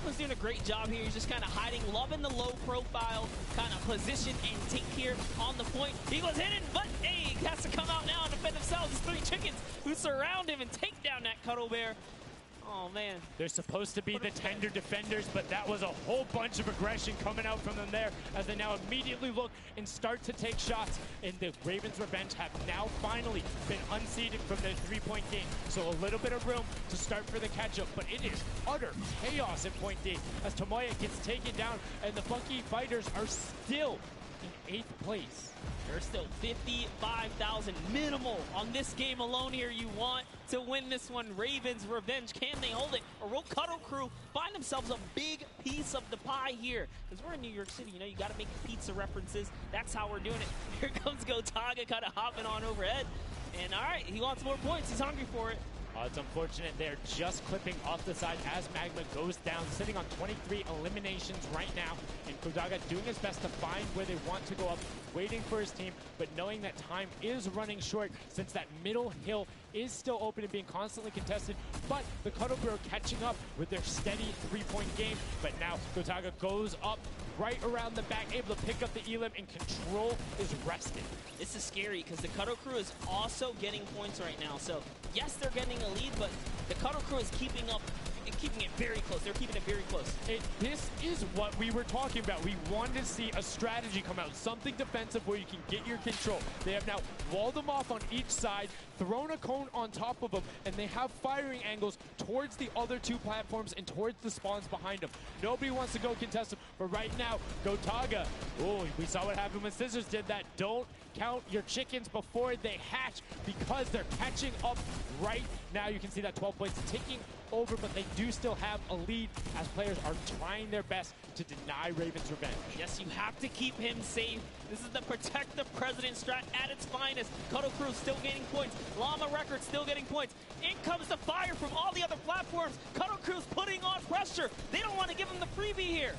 Lachlan's doing a great job here. He's just kind of hiding, loving the low profile kind of position and take here on the point. He was hidden, but hey, he has to come out now and defend themselves. It's 3 chickens who surround him and take down that Cuddle Bear. Oh, man. They're supposed to be the tender defenders, but that was a whole bunch of aggression coming out from them there as they now immediately look and start to take shots. And the Ravens Revenge have now finally been unseated from their 3-point game. So a little bit of room to start for the catch-up, but it is utter chaos in Point D as Tomoya gets taken down, and the Funky Fighters are still in 8th place. There's still 55,000 minimal on this game alone here. You want to win this one. Ravens Revenge, can they hold it? Or will Cuddle Crew find themselves a big piece of the pie here? Because we're in New York City, you know, you got to make pizza references. That's how we're doing it. Here comes Gotaga kind of hopping on overhead. And all right, he wants more points. He's hungry for it. It's unfortunate they're just clipping off the side as Magma goes down, sitting on 23 eliminations right now. And Gotaga doing his best to find where they want to go up, waiting for his team, but knowing that time is running short since that middle hill is still open and being constantly contested. But the Cuddle Bear catching up with their steady 3-point game. But now Gotaga goes up right around the back, able to pick up the Elim, and control is rested. This is scary because the Cuddle Crew is also getting points right now. So yes, they're getting a lead, but the Cuddle Crew is keeping up and keeping it very close. They're keeping it very close. This is what we were talking about. We wanted to see a strategy come out, something defensive where you can get your control. They have now walled them off on each side, thrown a cone on top of them, and they have firing angles towards the other 2 platforms and towards the spawns behind them. Nobody wants to go contest them, but right now, Gotaga, oh, we saw what happened when Scissors did that. Don't count your chickens before they hatch because they're catching up right now. You can see that 12 points ticking over, but they do still have a lead as players are trying their best to deny Ravens Revenge. Yes, you have to keep him safe. This is the protect the president strat at its finest. Cuddle Crew still gaining points. Llama Records still getting points. In comes the fire from all the other platforms. Cuddle Crew's putting on pressure. They don't want to give him the freebie here.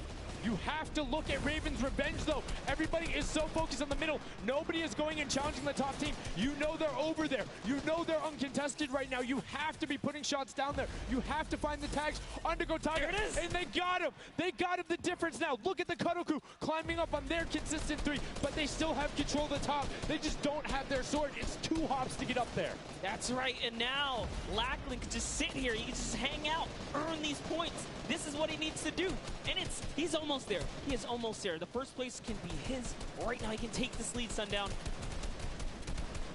You have to look at Ravens Revenge, though. Everybody is so focused on the middle. Nobody is going and challenging the top team. You know they're over there. You know they're uncontested right now. You have to be putting shots down there. You have to find the tags under Gotaga. There it is. And they got him. They got him the difference now. Look at the Cuddle Crew climbing up on their consistent 3, but they still have control of the top. They just don't have their sword. It's 2 hops to get up there. That's right, and now Lachlan can just sit here. He can just hang out, earn these points. This is what he needs to do, and he's almost there. He is almost there. The first place can be his. Right now, he can take this lead, Sundown.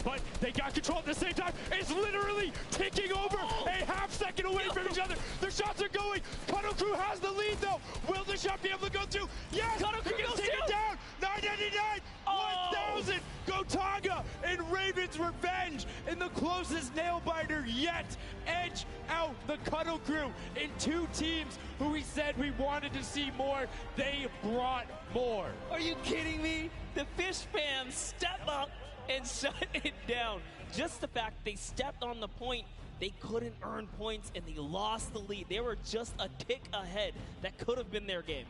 But they got control at the same time. It's literally ticking over a half-second away from each other. The shots are going. Cuddle Crew has the lead, though. Will the shot be able to go through? Yes! Cuddle Crew gets taken down. 999, 1,000. Gotaga and Ravens Revenge in the closest nail-biter yet. Edge out the Cuddle Crew in 2 teams who we said we wanted to see more. They brought more. Are you kidding me? The Fish fans step up and shut it down. Just the fact they stepped on the point, they couldn't earn points and they lost the lead. They were just a tick ahead. That could have been their game.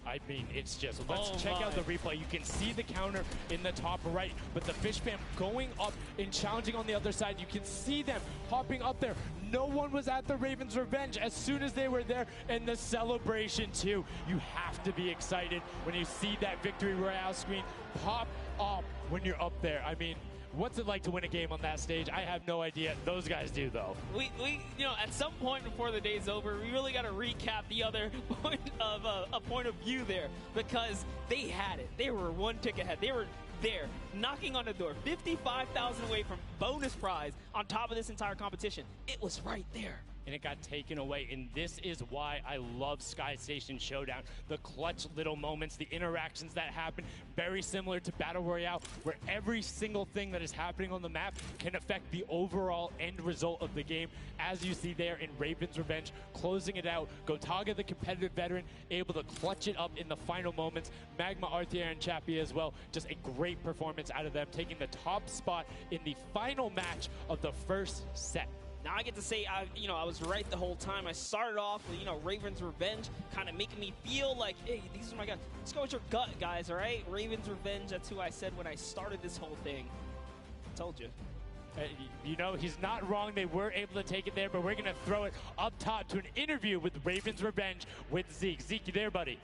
I mean, it's just, let's check out the replay. You can see the counter in the top right, but the Fish fam going up and challenging on the other side. You can see them hopping up there. No one was at the Ravens Revenge as soon as they were there, and the celebration too. You have to be excited when you see that Victory Royale screen pop up when you're up there. I mean, what's it like to win a game on that stage? I have no idea. Those guys do, though. We you know, at some point before the day's over, we really got to recap the other point of a point of view there, because they had it. They were 1 tick ahead. They were there, knocking on the door, 55,000 away from bonus prize on top of this entire competition. It was right there. And it got taken away, and this is why I love Sky Station Showdown. The clutch little moments, the interactions that happen, very similar to Battle Royale, where every single thing that is happening on the map can affect the overall end result of the game, as you see there in Ravens Revenge, closing it out. Gotaga, the competitive veteran, able to clutch it up in the final moments. Magma, Arthur, and Chappie as well. Just a great performance out of them, taking the top spot in the final match of the first set. Now I get to say, I was right the whole time. I started off with, Ravens Revenge, kind of making me feel like, hey, these are my guys. Let's go with your gut, guys, all right? Ravens Revenge, that's who I said when I started this whole thing. I told you. You know, he's not wrong. They were able to take it there, but we're going to throw it up top to an interview with Ravens Revenge with Zeke. Zeke, you there, buddy?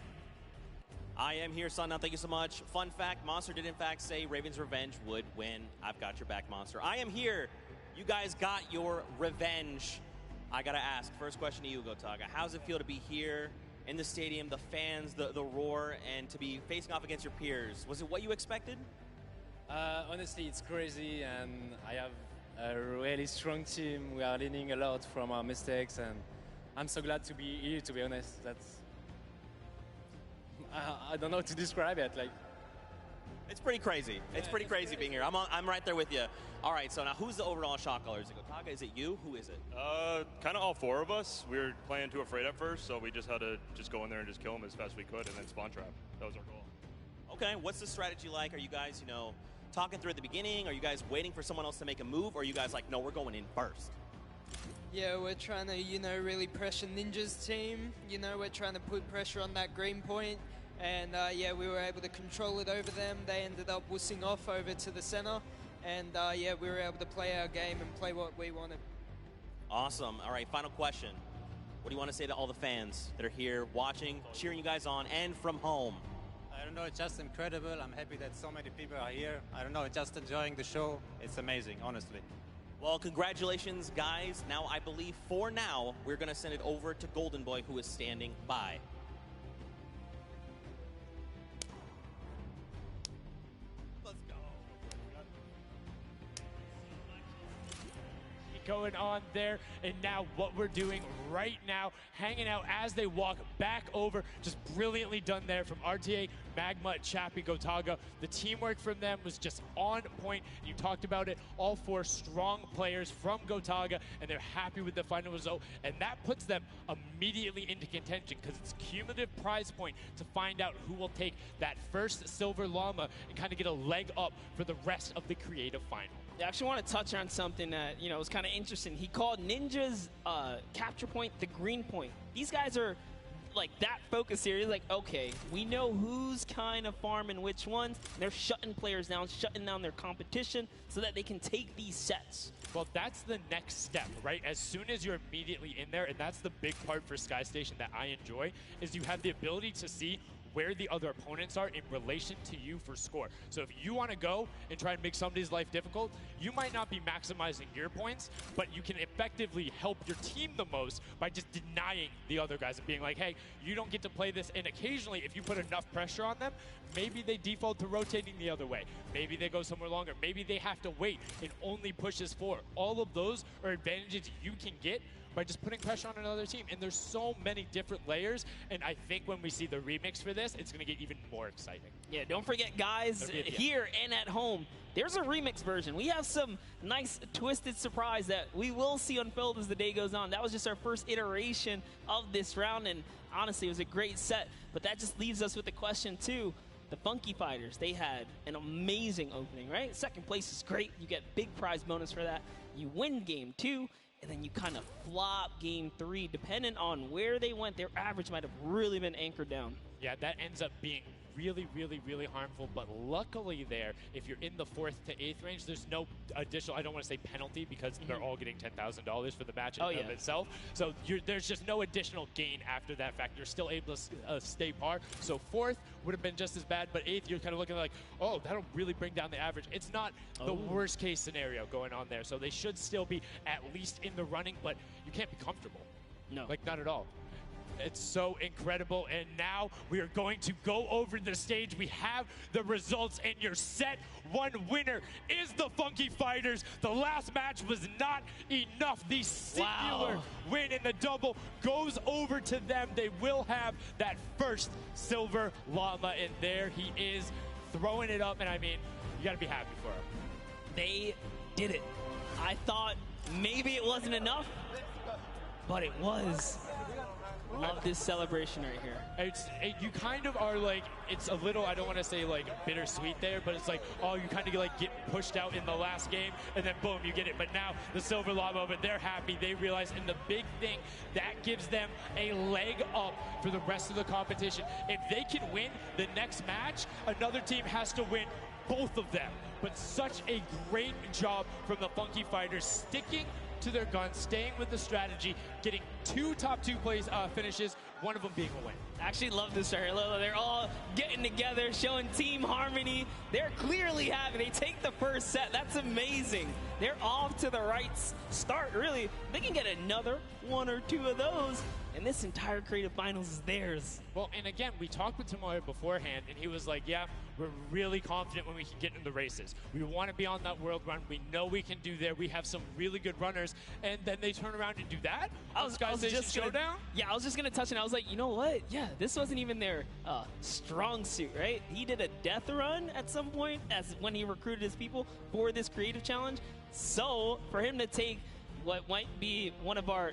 I am here, son. Now, thank you so much. Fun fact, Monster did in fact say Ravens Revenge would win. I've got your back, Monster. I am here. You guys got your revenge. I got to ask, first question to you, Gotaga. How does it feel to be here in the stadium, the fans, the roar, and to be facing off against your peers? Was it what you expected? Honestly, it's crazy, and I have a really strong team. We are learning a lot from our mistakes, and I'm so glad to be here, to be honest. I don't know how to describe it. Like, it's pretty crazy. It's pretty crazy being here. I'm right there with you. All right, so now who's the overall shot caller? Is it Gotaga? Is it you? Who is it? Kind of all four of us. We were playing too afraid at first, so we just had to just go in there and just kill them as fast as we could, and then spawn trap. That was our goal. Okay, what's the strategy like? Are you guys, talking through at the beginning? Are you guys waiting for someone else to make a move? Or are you guys like, no, we're going in first? Yeah, we're trying to, really pressure Ninja's team. We're trying to put pressure on that green point. And, yeah, we were able to control it over them. They ended up wussing off over to the center. And, yeah, we were able to play our game and play what we wanted. Awesome. All right, final question. What do you want to say to all the fans that are here watching, cheering you guys on, and from home? I don't know, it's just incredible. I'm happy that so many people are here. I don't know, just enjoying the show. It's amazing, honestly. Well, congratulations, guys. Now, I believe for now, we're going to send it over to Golden Boy, who is standing by. Let's go. Going on there, and now what we're doing right now, hanging out as they walk back over, just brilliantly done there from RTA, Magma, Chappie, Gotaga. The teamwork from them was just on point. You talked about it, all four strong players from Gotaga, and they're happy with the final result, and that puts them immediately into contention because it's cumulative prize point to find out who will take that first Silver Llama and kind of get a leg up for the rest of the creative final. I actually want to touch on something that, was kind of interesting. He called Ninja's capture point the green point. These guys are like that focused here. He's like, okay, we know who's kind of farming which ones. They're shutting players down, shutting down their competition so that they can take these sets. Well, that's the next step, right? As soon as you're immediately in there, and that's the big part for Sky Station that I enjoy, is you have the ability to see where the other opponents are in relation to you for score. So if you want to go and try and make somebody's life difficult, you might not be maximizing your points, but you can effectively help your team the most by just denying the other guys and being like, hey, you don't get to play this. And occasionally, if you put enough pressure on them, maybe they default to rotating the other way. Maybe they go somewhere longer. Maybe they have to wait and only pushes forward. All of those are advantages you can get by just putting pressure on another team. And there's so many different layers, and I think when we see the remix for this, it's going to get even more exciting. Yeah, don't forget, guys, here and at home, there's a remix version. We have some nice twisted surprise that we will see unfold as the day goes on. That was just our first iteration of this round, and honestly, it was a great set. But that just leaves us with the question, too. The Funky Fighters, they had an amazing opening, right? Second place is great. You get big prize bonus for that. You win game 2. And then you kind of flop game 3. Depending on where they went, their average might have really been anchored down. Yeah, that ends up being really, really, really harmful. But luckily there, if you're in the 4th to 8th range, there's no additional, I don't want to say penalty, because they're all getting $10,000 for the match in of itself. So there's just no additional gain after that fact. You're still able to stay par. So 4th would have been just as bad, but 8th, you're kind of looking like, oh, that'll really bring down the average. It's not the worst case scenario going on there. So they should still be at least in the running, but you can't be comfortable. No. Like, not at all. It's so incredible, and now we are going to go over the stage. We have the results, and your set 1 winner is the Funky Fighters. The last match was not enough. The singular win in the double goes over to them. They will have that first Silver Llama, and there he is throwing it up, and I mean, you got to be happy for him. They did it. I thought maybe it wasn't enough, but it was. Love this celebration right here. You kind of are like, it's a little, I don't want to say like bittersweet there, but it's like, oh, you kind of like get pushed out in the last game, and then boom, you get it. But now the Silver Llama, but they're happy. They realize, and the big thing, that gives them a leg up for the rest of the competition. If they can win the next match, another team has to win both of them. But such a great job from the Funky Fighters, sticking to their guns, staying with the strategy, getting 2 top 2 plays finishes, one of them being a win. I actually love this right here. They're all getting together, showing team harmony. They're clearly happy. They take the first set. That's amazing. They're off to the right start, really. They can get another 1 or 2 of those, and this entire creative finals is theirs. Well, and again, we talked with Tomoya beforehand, and he was like, yeah, we're really confident when we can get in the races. We want to be on that world run. We know we can do there. We have some really good runners. And then they turn around and do that? I was just Showdown? Yeah, I was just going to touch it. I was like, you know what? Yeah, this wasn't even their strong suit, right? He did a death run at some point as when he recruited his people for this creative challenge. So for him to take what might be one of our,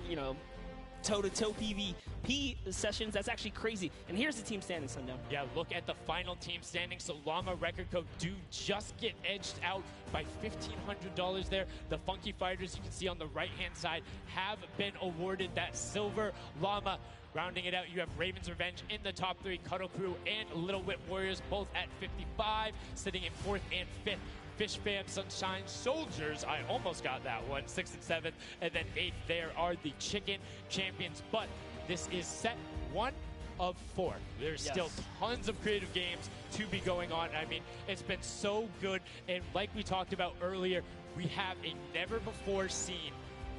toe-to-toe PvP sessions, that's actually crazy. And here's the team standings, Sundown. Yeah, look at the final team standings. So Llama Record Code do just get edged out by $1,500 there. The Funky Fighters, you can see on the right-hand side, have been awarded that silver. Llama rounding it out, you have Raven's Revenge in the top 3, Cuddle Crew and Little Whip Warriors both at 55, sitting in 4th and 5th. Fish Fam, Sunshine Soldiers, I almost got that one, 6th and 7th, and then 8th there are the Chicken Champions. But this is set 1 of 4. There's still tons of creative games to be going on. I mean, it's been so good, and like we talked about earlier, we have a never-before-seen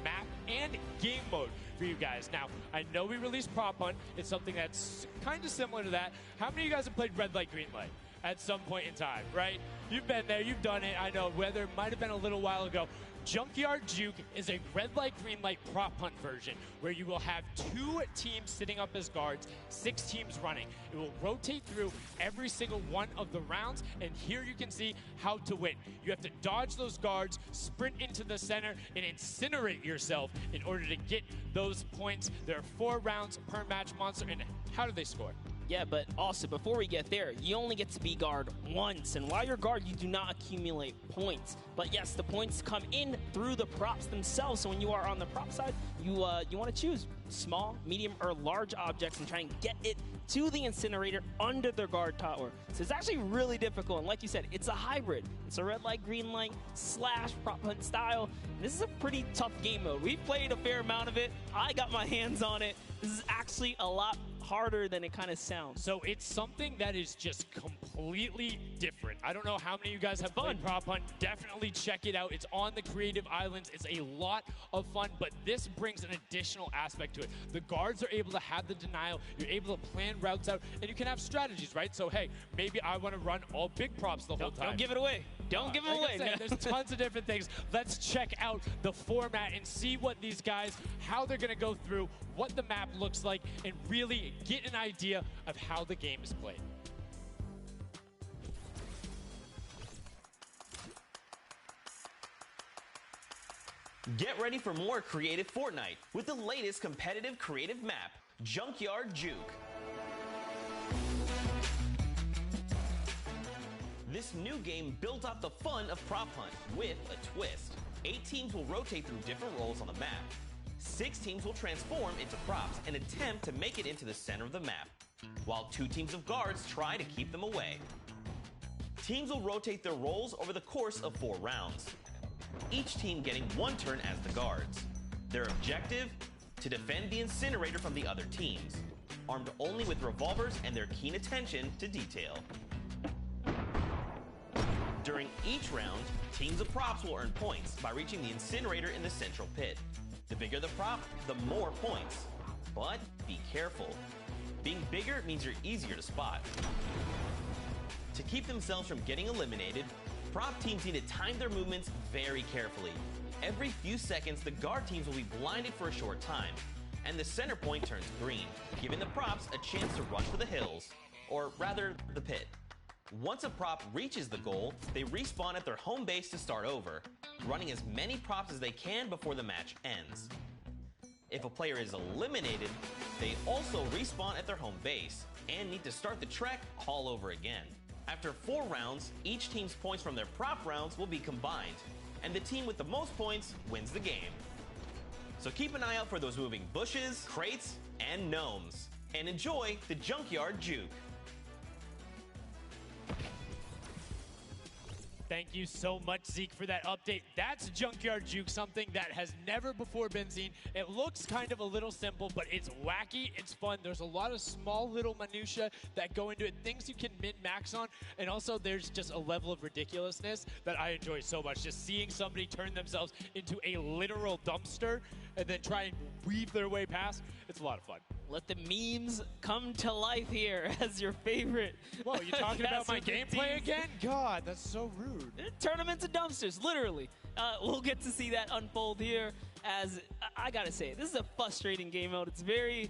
map and game mode for you guys. Now, I know we released Prop Hunt. It's something that's kind of similar to that. How many of you guys have played Red Light, Green Light at some point in time, right? You've been there, you've done it. I know, whether it might have been a little while ago. Junkyard Juke is a red light, green light prop hunt version where you will have 2 teams sitting up as guards, 6 teams running. It will rotate through every single one of the rounds, and here you can see how to win. You have to dodge those guards, sprint into the center, and incinerate yourself in order to get those points. There are 4 rounds per match, Monster, and how do they score? Yeah, but also, before we get there, you only get to be guard once. And while you're guard, you do not accumulate points. But yes, the points come in through the props themselves. So when you are on the prop side, you want to choose small, medium, or large objects and try and get it to the incinerator under the guard tower. So it's actually really difficult. And like you said, it's a hybrid. It's a red light, green light / prop hunt style. This is a pretty tough game mode. We've played a fair amount of it. I got my hands on it. This is actually a lot harder than it kind of sounds. So it's something that is just completely different. I don't know how many of you guys have played Prop Hunt. Definitely check it out. It's on the Creative Islands. It's a lot of fun, but this brings an additional aspect to it. The guards are able to have the denial. You're able to plan routes out, and you can have strategies, right? So, hey, maybe I want to run all big props the whole time. Don't give it away. Don't give it away. There's tons of different things. Let's check out the format and see what these guys, how they're going to go through, what the map looks like, and really get an idea of how the game is played. Get ready for more creative Fortnite with the latest competitive creative map, Junkyard Juke. This new game built off the fun of Prop Hunt with a twist. 8 teams will rotate through different roles on the map. 6 teams will transform into props and attempt to make it into the center of the map, while 2 teams of guards try to keep them away. Teams will rotate their roles over the course of 4 rounds, each team getting 1 turn as the guards. Their objective? To defend the incinerator from the other teams, armed only with revolvers and their keen attention to detail. During each round, teams of props will earn points by reaching the incinerator in the central pit. The bigger the prop, the more points. But be careful. Being bigger means you're easier to spot. To keep themselves from getting eliminated, prop teams need to time their movements very carefully. Every few seconds, the guard teams will be blinded for a short time, and the center point turns green, giving the props a chance to rush for the hills, or rather, the pit. Once a prop reaches the goal, they respawn at their home base to start over, running as many props as they can before the match ends. If a player is eliminated, they also respawn at their home base and need to start the trek all over again. After 4 rounds, each team's points from their prop rounds will be combined, and the team with the most points wins the game. So keep an eye out for those moving bushes, crates, and gnomes, and enjoy the Junkyard Juke. Thank you so much, Zeke, for that update. That's Junkyard Juke, something that has never before been seen. It looks kind of a little simple, but it's wacky, it's fun. There's a lot of small little minutia that go into it, things you can min-max on, and also there's just a level of ridiculousness that I enjoy so much. Just seeing somebody turn themselves into a literal dumpster and then try and weave their way past, it's a lot of fun. Let the memes come to life here as your favorite. Whoa, you talking about my with the gameplay teams. again? God, that's so rude. Turn them into dumpsters, literally. We'll get to see that unfold here as, I gotta say, this is a frustrating game mode. It's very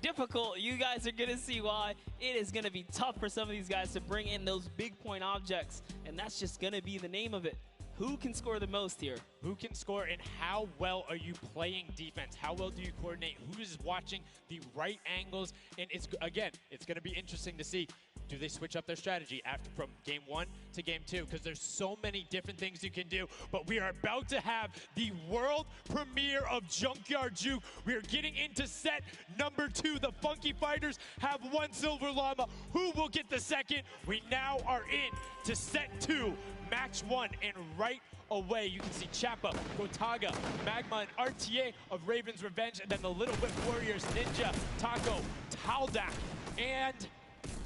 difficult. You guys are gonna see why. It is gonna be tough for some of these guys to bring in those big point objects, and that's just gonna be the name of it. Who can score the most here? Who can score, and how well are you playing defense? How well do you coordinate? Who is watching the right angles? And it's going to be interesting to see. Do they switch up their strategy from game 1 to game 2? Because there's so many different things you can do. But we are about to have the world premiere of Junkyard Juke. We are getting into set number 2. The Funky Fighters have 1 silver llama. Who will get the second? We now are in to set 2, match 1, and right away you can see Chappa, Gotaga, Magma, and RTA of Raven's Revenge, and then the Little Whip Warriors, Ninja, Taco, Taldak, and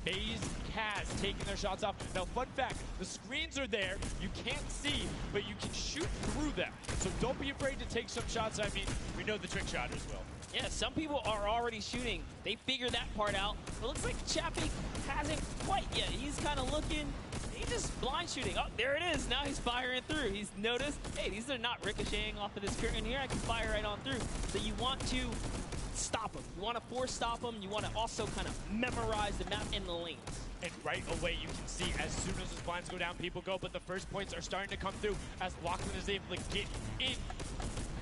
Maze Kaz taking their shots off. Now, fun fact, the screens are there. You can't see, but you can shoot through them. So don't be afraid to take some shots. I mean, we know the trick shotters will. Yeah, some people are already shooting. They figured that part out. It looks like Chappie hasn't quite yet. He's kind of looking. He's just blind shooting. Oh, there it is. Now he's firing through. He's noticed, hey, these are not ricocheting off of this curtain here. I can fire right on through. So you want to stop them. You want to force stop them. You want to also kind of memorize the map and the lanes. And right away, you can see as soon as the blinds go down, people go. But the first points are starting to come through as Lachlan is able to get in.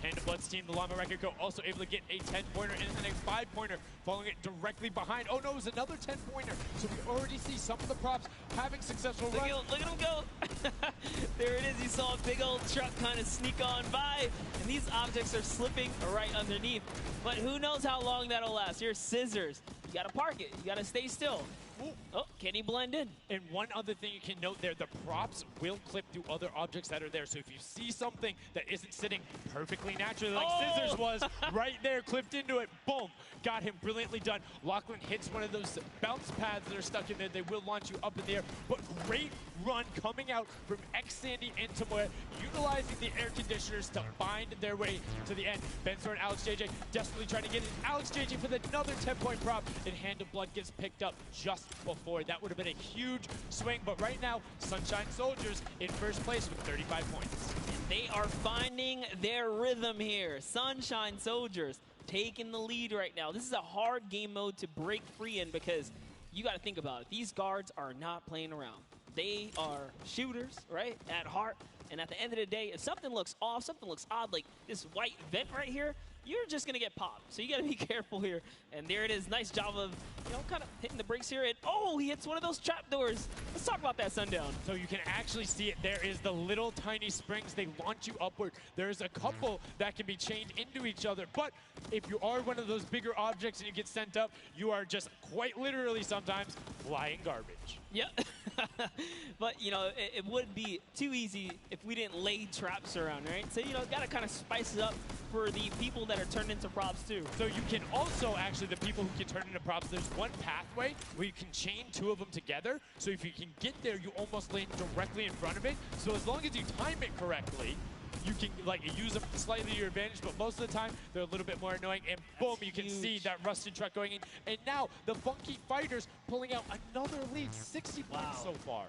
And the Blood's team, the Llama Record Co, also able to get a 10-pointer and then a 5-pointer, following it directly behind. Oh no, it was another 10-pointer. So we already see some of the props having successful runs. Look at him go. There it is. You saw a big old truck kind of sneak on by, and these objects are slipping right underneath. But who knows how long that'll last. Here's Scissors. You gotta park it. You gotta stay still. Ooh. Oh, can he blend in? And one other thing you can note there, the props will clip through other objects that are there. So if you see something that isn't sitting perfectly naturally like Scissors was, right there, clipped into it, boom, got him brilliantly done. Lachlan hits one of those bounce pads that are stuck in there. They will launch you up in the air, but great run coming out from X-Sandy and Tomoya, utilizing the air conditioners to find their way to the end. Bensor and Alex JJ desperately trying to get it. Alex JJ for another 10-point prop, and Hand of Blood gets picked up just before. That would have been a huge swing, but right now, Sunshine Soldiers in first place with 35 points. And they are finding their rhythm here. Sunshine Soldiers taking the lead right now. This is a hard game mode to break free in because you got to think about it. These guards are not playing around. They are shooters, right, at heart. And at the end of the day, if something looks off, something looks odd, like this white vent right here, you're just going to get popped. So you got to be careful here. And there it is. Nice job of, kind of hitting the brakes here. And, oh, he hits one of those trapdoors. Let's talk about that, Sundown. So you can actually see it. There is the little tiny springs. They launch you upward. There's a couple that can be chained into each other. But if you are one of those bigger objects and you get sent up, you are just quite literally sometimes flying garbage. Yeah. But, it would be too easy if we didn't lay traps around, right? So, got to kind of spice it up for the people that are turned into props, too. So you can also, actually, the people who can turn into props, there's one pathway where you can chain 2 of them together. So if you can get there, you almost land directly in front of it. So as long as you time it correctly, you can use them slightly to your advantage, but most of the time they're a little bit more annoying. And boom, you can see that rusted truck going in. And now the Funky Fighters pulling out another lead, 60 points so far.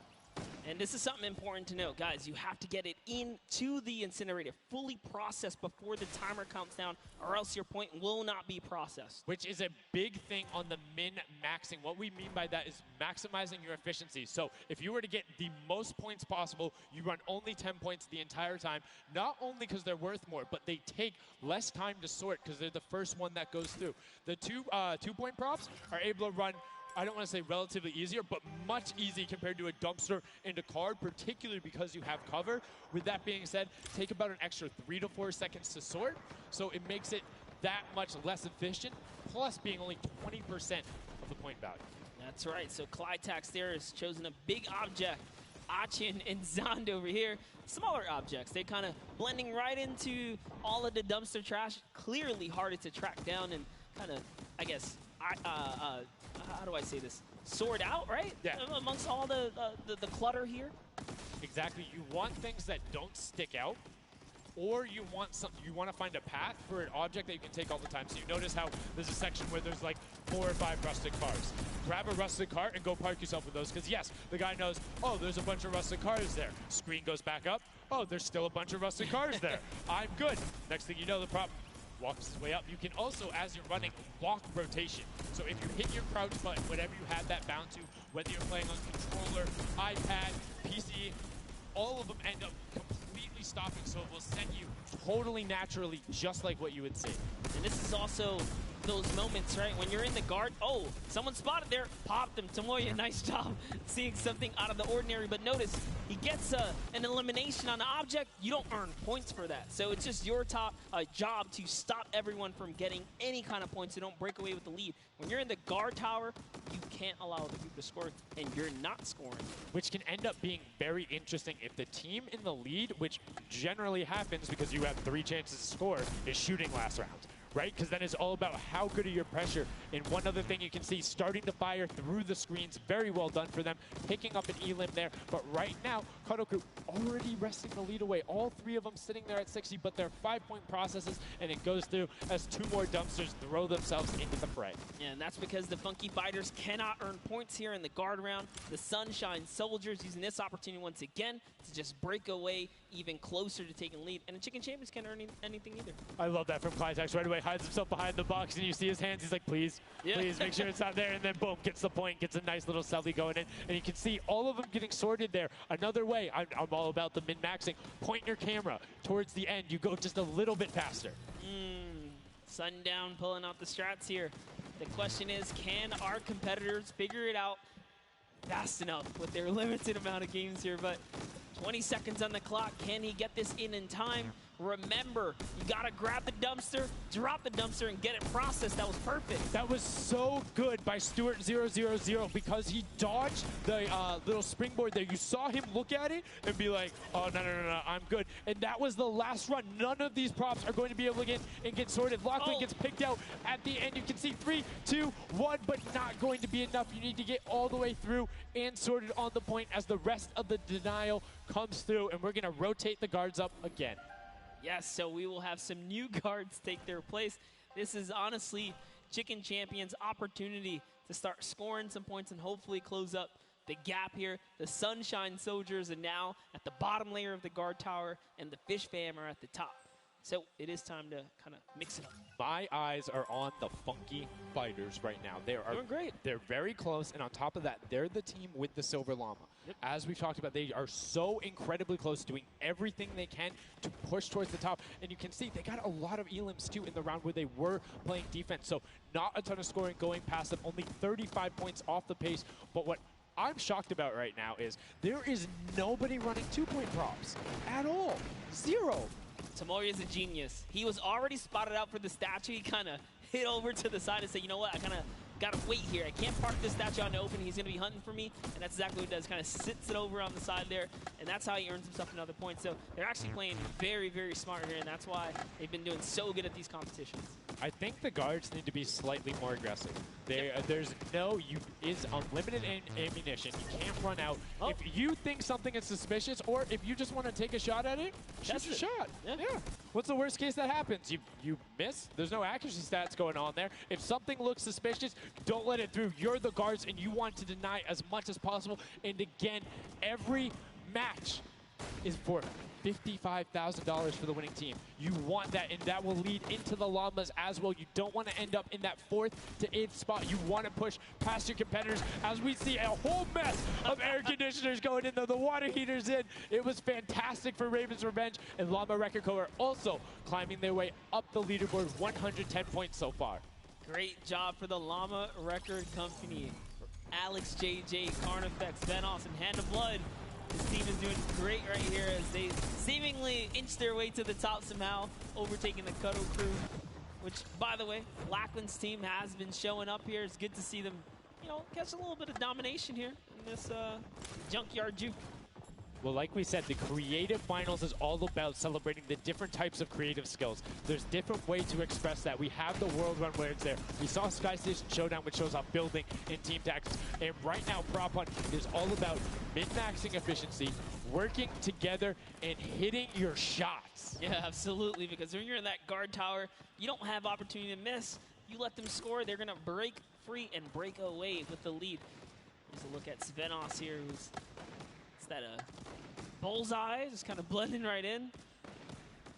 And this is something important to note, guys. You have to get it into the incinerator, fully processed before the timer counts down, or else your point will not be processed. Which is a big thing on the min-maxing. What we mean by that is maximizing your efficiency. So if you were to get the most points possible, you run only 10 points the entire time, not only because they're worth more, but they take less time to sort because they're the first one that goes through. The two-point props are able to run, I don't want to say relatively easier, but much easier compared to a dumpster and a card, particularly because you have cover. With that being said, take about an extra 3 to 4 seconds to sort, so it makes it that much less efficient, plus being only 20% of the point value. That's right. So Clytax there has chosen a big object Achin and Zond over here. Smaller objects. They're kind of blending right into all of the dumpster trash. Clearly harder to track down and kind of, I guess, how do I say this? Sort out, right? Yeah. Amongst all the clutter here. Exactly. You want things that don't stick out, or you want to find a path for an object that you can take all the time. So you notice how there's a section where there's like 4 or 5 rusted cars. Grab a rusted car and go park yourself with those, because yes, the guy knows, oh, there's a bunch of rusted cars there. Screen goes back up. Oh, there's still a bunch of rusted cars there. I'm good. Next thing you know, the prop walks his way up. You can also, as you're running, walk rotation. So if you hit your crouch button, whatever you have that bound to, whether you're playing on controller, iPad, PC, all of them end up completely stopping, so it will send you totally naturally, just like what you would see. And this is also those moments, right, when you're in the guard. Oh, someone spotted there, popped him. Tomoya, nice job seeing something out of the ordinary. But notice, he gets an elimination on the object. You don't earn points for that. So it's just your top job to stop everyone from getting any kind of points, so don't break away with the lead. When you're in the guard tower, you can't allow the group to score, and you're not scoring. Which can end up being very interesting if the team in the lead, which generally happens because you have 3 chances to score, is shooting last round. Right? Because then it's all about how good are your pressure. And one other thing you can see, starting to fire through the screens, very well done for them, picking up an elim there. But right now, Kadoku already wresting the lead away. All 3 of them sitting there at 60, but they're 5-point processes, and it goes through as 2 more dumpsters throw themselves into the fray. Yeah, and that's because the Funky Fighters cannot earn points here in the guard round. The Sunshine Soldiers using this opportunity once again to just break away even closer to taking lead. And the Chicken Champions can't earn anything either. I love that from Clitex right away. Hides himself behind the box, and you see his hands. He's like, please, please make sure it's not there. And then boom, gets the point, gets a nice little selfie going in. And you can see all of them getting sorted there. Another way, I'm all about the min-maxing. Point your camera towards the end. You go just a little bit faster. Sundown pulling out the strats here. The question is, can our competitors figure it out fast enough with their limited amount of games here? But 20 seconds on the clock. Can he get this in time? Remember, you gotta grab the dumpster, drop the dumpster, and get it processed. That was perfect. That was so good by Stuart000 because he dodged the little springboard there. You saw him look at it and be like, oh, no, I'm good. And that was the last run. None of these props are going to be able to get sorted. Lachlan gets picked out at the end. You can see 3, 2, 1, but not going to be enough. You need to get all the way through and sorted on the point as the rest of the denial comes through, and we're going to rotate the guards up again. Yes, so we will have some new guards take their place. This is honestly Chicken Champions' opportunity to start scoring some points and hopefully close up the gap here. The Sunshine Soldiers are now at the bottom layer of the guard tower, and the Fish Fam are at the top. So it is time to kind of mix it up. My eyes are on the Funky Fighters right now. They are doing great. They're very close, and on top of that, they're the team with the Silver Llama. Yep. As we've talked about, they are so incredibly close, doing everything they can to push towards the top. And you can see they got a lot of elims, too, in the round where they were playing defense. So not a ton of scoring going past them, only 35 points off the pace. But what I'm shocked about right now is there is nobody running 2-point props at all. 0. Tomoya is a genius. He was already spotted out for the statue. He kind of hit over to the side and said, you know what, I kind of got to wait here. I can't park this statue out in the open. He's going to be hunting for me. And that's exactly what he does. Kind of sits it over on the side there. And that's how he earns himself another point. So they're actually playing very, very smart here. And that's why they've been doing so good at these competitions. I think the guards need to be slightly more aggressive. There's is unlimited ammunition. You can't run out. If you think something is suspicious, or if you just want to take a shot at it, shoot your shot. Yeah. What's the worst case that happens? You miss. There's no accuracy stats going on there. If something looks suspicious, don't let it through. You're the guards, and you want to deny as much as possible. And again, every match is for $55,000 for the winning team. You want that, and that will lead into the Llamas as well. You don't want to end up in that 4th to 8th spot. You want to push past your competitors as we see a whole mess of air conditioners going in, the water heaters in. It was fantastic for Ravens Revenge, and Llama Record Co. are also climbing their way up the leaderboard, 110 points so far. Great job for the Llama Record Company. Alex, JJ, Carnifex, Venos, and Hand of Blood. This team is doing great right here as they seemingly inch their way to the top somehow, overtaking the Cuddle Crew, which, by the way, Lachlan's team has been showing up here. It's good to see them, catch a little bit of domination here in this Junkyard Juke. Well, like we said, the creative finals is all about celebrating the different types of creative skills. There's different ways to express that. We have the World Run where it's there. We saw Sky Station Showdown, which shows off building and team tactics. And right now, Prop Hunt is all about min-maxing efficiency, working together, and hitting your shots. Yeah, absolutely, because when you're in that guard tower, you don't have opportunity to miss. You let them score, they're going to break free and break away with the lead. Here's a look at Svenos here, who's that bullseye, just kind of blending right in.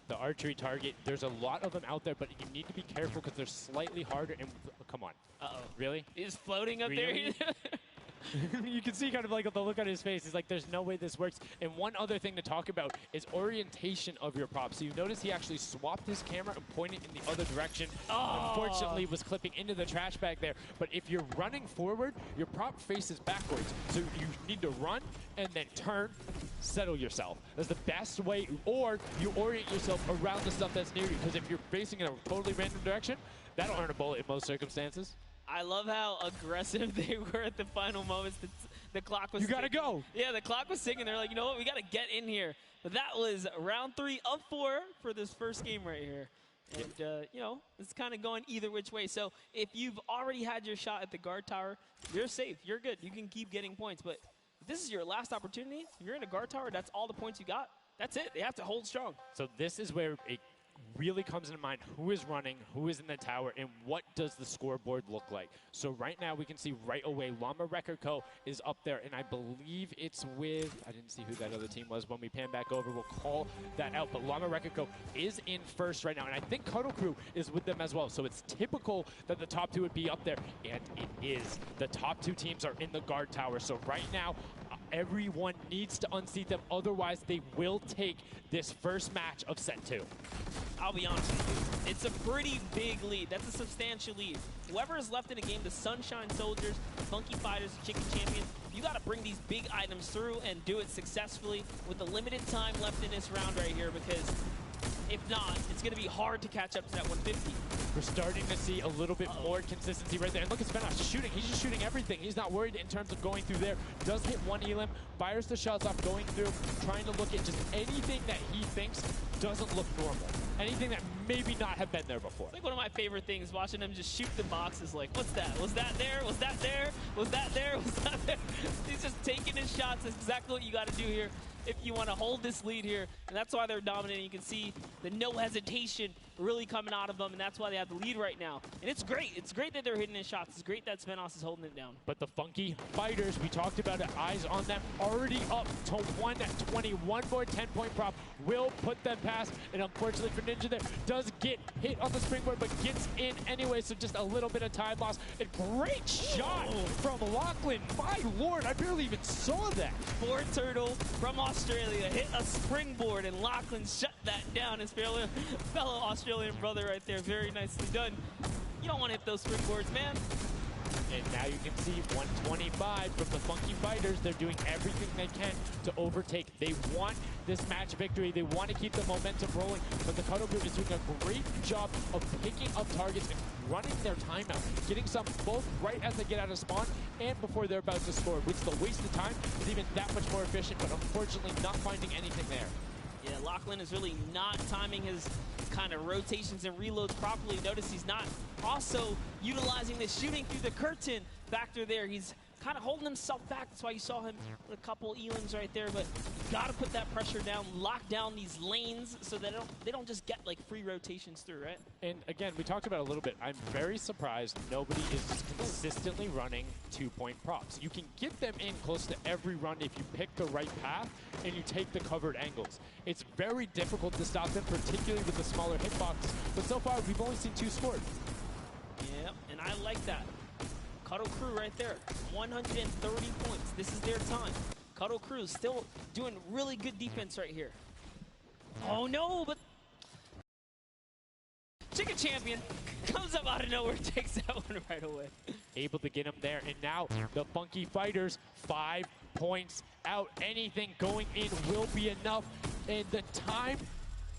The archery target, there's a lot of them out there, but you need to be careful because they're slightly harder. And come on. Uh-oh. Really? He's floating up Really? there. You can see kind of like the look on his face. He's like, there's no way this works. And one other thing to talk about is orientation of your prop. So you notice he actually swapped his camera and pointed in the other direction. Oh. Unfortunately, was clipping into the trash bag there. But if you're running forward, your prop faces backwards. So you need to run and then turn, settle yourself. That's the best way. Or you orient yourself around the stuff that's near you. Because if you're facing in a totally random direction, that'll earn a bullet in most circumstances. I love how aggressive they were at the final moments. The clock was You gotta ticking. go. Yeah, the clock was ticking. They're like, you know what? We got to get in here. But that was round 3 of 4 for this first game right here. And, you know, it's kind of going either which way. So if you've already had your shot at the guard tower, you're safe. You're good. You can keep getting points. But if this is your last opportunity, you're in a guard tower, that's all the points you got. That's it. They have to hold strong. So this is where it really comes into mind who is running, who is in the tower, and what does the scoreboard look like. So right now we can see right away Llama Record Co. is up there, and I believe it's with, I didn't see who that other team was. When we pan back over, we'll call that out. But Llama Record Co. is in first right now, and I think Cuddle Crew is with them as well. So it's typical that the top 2 would be up there, and it is. The top 2 teams are in the guard tower. So right now, everyone needs to unseat them. Otherwise, they will take this first match of set 2. I'll be honest with you, it's a pretty big lead. That's a substantial lead. Whoever is left in the game, the Sunshine Soldiers, Funky Fighters, Chicken Champions, you got to bring these big items through and do it successfully with the limited time left in this round right here, because if not, it's going to be hard to catch up to that 150. We're starting to see a little bit more consistency right there. And look at Svenos shooting. He's just shooting everything. He's not worried in terms of going through there. Does hit one elim, fires the shots off going through, trying to look at just anything that he thinks doesn't look normal. Anything that maybe not have been there before. It's like one of my favorite things, watching him just shoot the boxes like, what's that? Was that there? Was that there? Was that there? Was that there? He's just taking his shots. That's exactly what you got to do here if you want to hold this lead here. And that's why they're dominating. You can see the no hesitation really coming out of them, and that's why they have the lead right now. And it's great. It's great that they're hitting his shots. It's great that Svenos is holding it down. But the Funky Fighters, we talked about it, eyes on them, already up to 120. One more 10-point prop will put them past. And unfortunately for Ninja there, does get hit on the springboard, but gets in anyway, so just a little bit of time loss. A great shot from Lachlan. My lord, I barely even saw that. Ford Turtle from Australia hit a springboard, and Lachlan shut that down. His fellow Australian brother right there. Very nicely done. You don't want to hit those springboards, man. And now you can see 125 from the Funky Fighters. They're doing everything they can to overtake. They want this match victory. They want to keep the momentum rolling. But the Cuddle Group is doing a great job of picking up targets and running their timeout, getting some both right as they get out of spawn and before they're about to score, which the waste of time is even that much more efficient, but unfortunately not finding anything there. Yeah, Lachlan is really not timing his kind of rotations and reloads properly. Notice he's not also utilizing the shooting through the curtain factor there. He's kind of holding himself back. That's why you saw him with a couple elims right there. But you got to put that pressure down, lock down these lanes so that they don't just get like free rotations through, right? And again, we talked about it a little bit. I'm very surprised nobody is consistently running 2-point props. You can get them in close to every run if you pick the right path and you take the covered angles. It's very difficult to stop them, particularly with the smaller hitbox. But so far, we've only seen 2 scored. Yeah, and I like that. Cuddle Crew right there, 130 points. This is their time. Cuddle Crew still doing really good defense right here. Oh no, but Chicken Champion comes up out of nowhere, takes that one right away. Able to get him there, and now the Funky Fighters 5 points out. Anything going in will be enough, and the time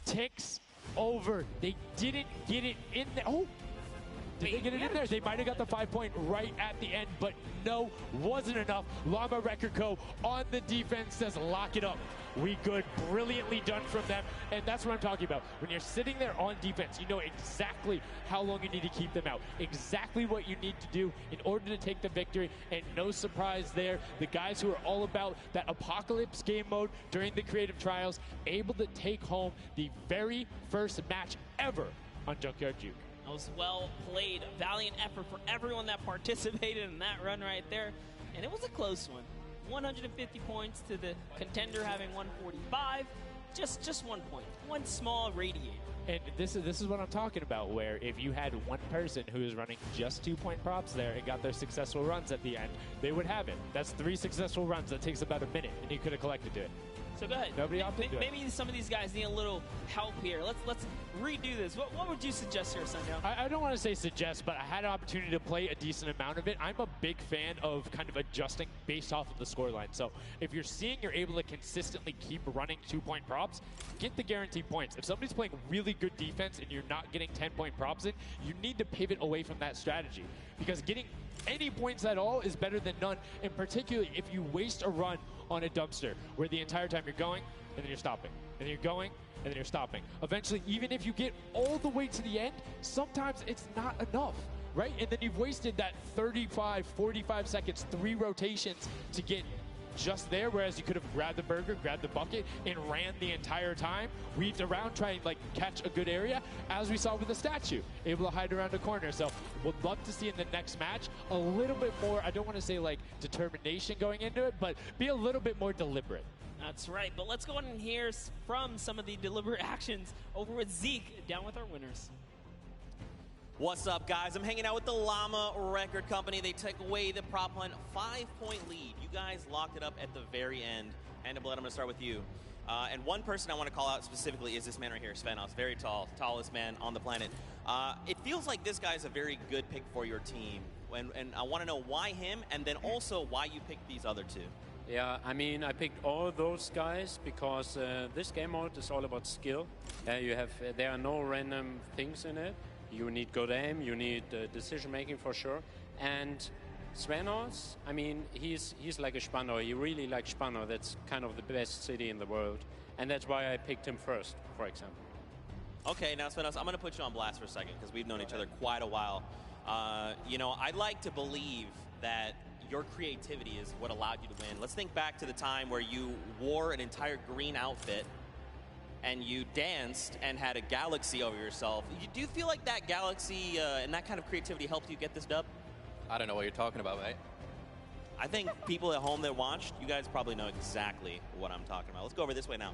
ticks over. They didn't get it in there. Oh, Did they get it in there? They might have got the 5-point right at the end, but no, wasn't enough. Llama Record Co. on the defense says lock it up. We good. Brilliantly done from them. And that's what I'm talking about. When you're sitting there on defense, you know exactly how long you need to keep them out. Exactly what you need to do in order to take the victory. And no surprise there. The guys who are all about that apocalypse game mode during the creative trials, able to take home the very first match ever on Junkyard Juke. That was well played. Valiant effort for everyone that participated in that run right there. And it was a close one. 150 points to the contender having 145. Just 1 point. One small radiator. And this is what I'm talking about, where if you had one person who is running just 2-point props there and got their successful runs at the end, they would have it. That's 3 successful runs. That takes about a minute, and you could have collected it. So go ahead. Nobody opted to do it. Maybe some of these guys need a little help here. Let's redo this. What would you suggest here, Sundown? I don't want to say suggest, but I had an opportunity to play a decent amount of it. I'm a big fan of kind of adjusting based off of the scoreline. So if you're seeing you're able to consistently keep running 2-point props, get the guaranteed points. If somebody's playing really good defense and you're not getting 10-point props in, you need to pivot away from that strategy. Because getting any points at all is better than none, and particularly if you waste a run on a dumpster where the entire time you're going and then you're stopping, and then you're going and then you're stopping. Eventually, even if you get all the way to the end, sometimes it's not enough, right? And then you've wasted that 35, 45 seconds, 3 rotations to get just there, whereas you could have grabbed the burger, grabbed the bucket, and ran the entire time, weaved around, trying to catch a good area, as we saw with the statue, able to hide around a corner. So would love to see in the next match a little bit more, I don't want to say determination going into it, but be a little bit more deliberate. That's right, but let's go on and hear from some of the deliberate actions over with Zeke, down with our winners. What's up, guys? I'm hanging out with the Llama Record Company. They took away the prop hunt 5-point lead. You guys locked it up at the very end. And Blood, I'm going to start with you. And one person I want to call out specifically is this man right here, Svenos. Very tall, tallest man on the planet. It feels like this guy's a very good pick for your team. And I want to know why him, and then also why you picked these other two. Yeah, I mean, I picked all those guys because this game mode is all about skill. There are no random things in it. You need good aim, you need decision making for sure. And Svenos, I mean, he's like a Spandau. He really likes Spandau. That's kind of the best city in the world. And that's why I picked him first, for example. Okay, now Svenos, I'm going to put you on blast for a second because we've known each other quite a while. I'd like to believe that your creativity is what allowed you to win. Let's think back to the time where you wore an entire green outfit and you danced and had a galaxy over yourself. Do you feel like that galaxy and that kind of creativity helped you get this dub? I don't know what you're talking about, mate. I think people at home that watched, you guys probably know exactly what I'm talking about. Let's go over this way now.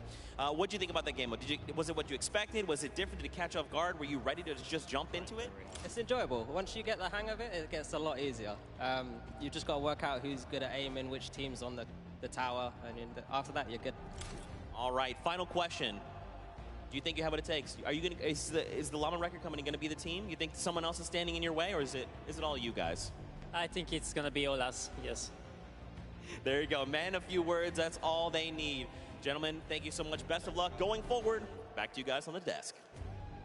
What did you think about that game? Was it what you expected? Was it different? Did it catch off guard? Were you ready to just jump into it? It's enjoyable. Once you get the hang of it, it gets a lot easier. You just got to work out who's good at aiming, which team's on the tower, and after that, you're good. All right, final question. Do you think you have what it takes? Are you gonna? Is the Llama Record Company going to be the team? You think someone else is standing in your way, or is it all you guys? I think it's going to be all us, yes. There you go, man. A few words, that's all they need. Gentlemen, thank you so much. Best of luck going forward. Back to you guys on the desk.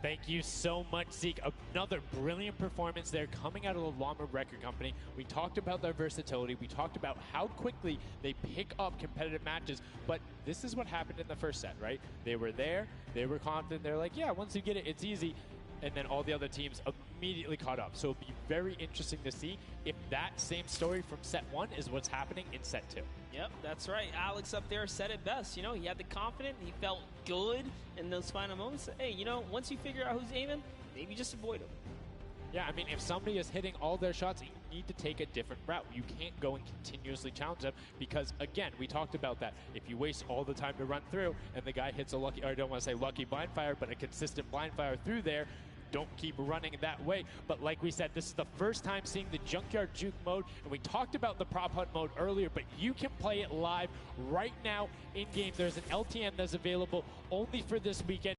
Thank you so much, Zeke. Another brilliant performance there coming out of the Llama Record Company. We talked about their versatility. We talked about how quickly they pick up competitive matches. But this is what happened in the first set, right? They were there. They were confident. They're like, yeah, once you get it, it's easy. And then all the other teams immediately caught up. So it'll be very interesting to see if that same story from set 1 is what's happening in set 2. Yep, that's right. Alex up there said it best. You know, he had the confidence. He felt good in those final moments. Hey, once you figure out who's aiming, maybe just avoid him. Yeah, I mean, if somebody is hitting all their shots, you need to take a different route. You can't go and continuously challenge them because, again, we talked about that. If you waste all the time to run through and the guy hits a lucky, or I don't want to say lucky blind fire, but a consistent blind fire through there, don't keep running that way. But like we said, this is the first time seeing the Junkyard Juke mode, and we talked about the prop hunt mode earlier, but you can play it live right now in-game. There's an LTM that's available only for this weekend.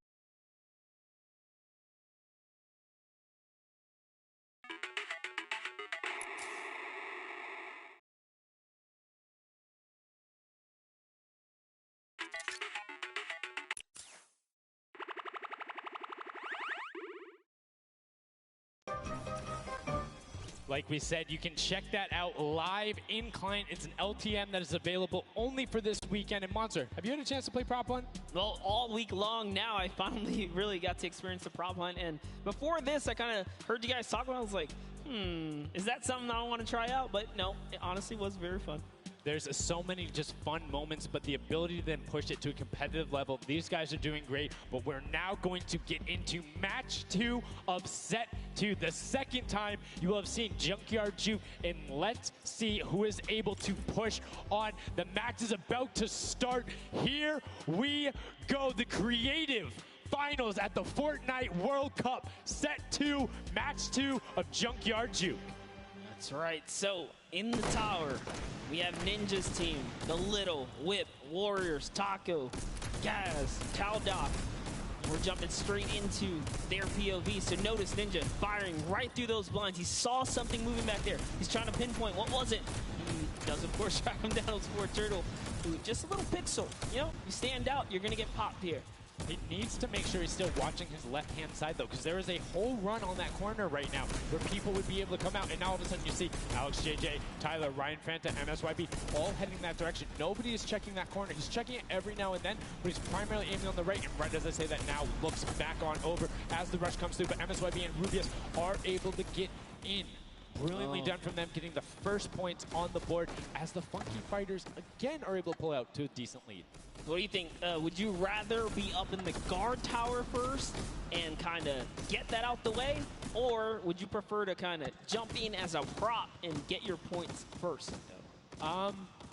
Like we said, you can check that out live in client. It's an LTM that is available only for this weekend. And Monster, have you had a chance to play Prop Hunt? Well, all week long now, I finally really got to experience the Prop Hunt. And before this, I kind of heard you guys talk about it. I was like, is that something I want to try out? But no, it honestly was very fun. There's so many just fun moments, but the ability to then push it to a competitive level, these guys are doing great. But we're now going to get into match 2 of set 2. The second time you will have seen Junkyard Juke, and let's see who is able to push on. The match is about to start. Here we go. The creative finals at the Fortnite World Cup, set 2, match 2 of Junkyard Juke. That's right. So in the tower, we have Ninja's team, the Little, Whip, Warriors, Taco, Gaz, Caldoc. We're jumping straight into their POV. So notice Ninja firing right through those blinds. He saw something moving back there. He's trying to pinpoint. What was it? He does, of course, track him down. Those 4 turtle. Ooh, just a little pixel. You know, you stand out, you're going to get popped here. He needs to make sure he's still watching his left-hand side, though, because there is a whole run on that corner right now where people would be able to come out, and now all of a sudden you see Alex JJ, Tyler, Ryan Fanta, MSYB all heading that direction. Nobody is checking that corner. He's checking it every now and then, but he's primarily aiming on the right, and right as I say that now, looks back on over as the rush comes through, but MSYB and Rubius are able to get in. Brilliantly done from them, getting the first points on the board as the Funky Fighters again are able to pull out to a decent lead. What do you think? Would you rather be up in the guard tower first and kind of get that out the way? Or would you prefer to kind of jump in as a prop and get your points first?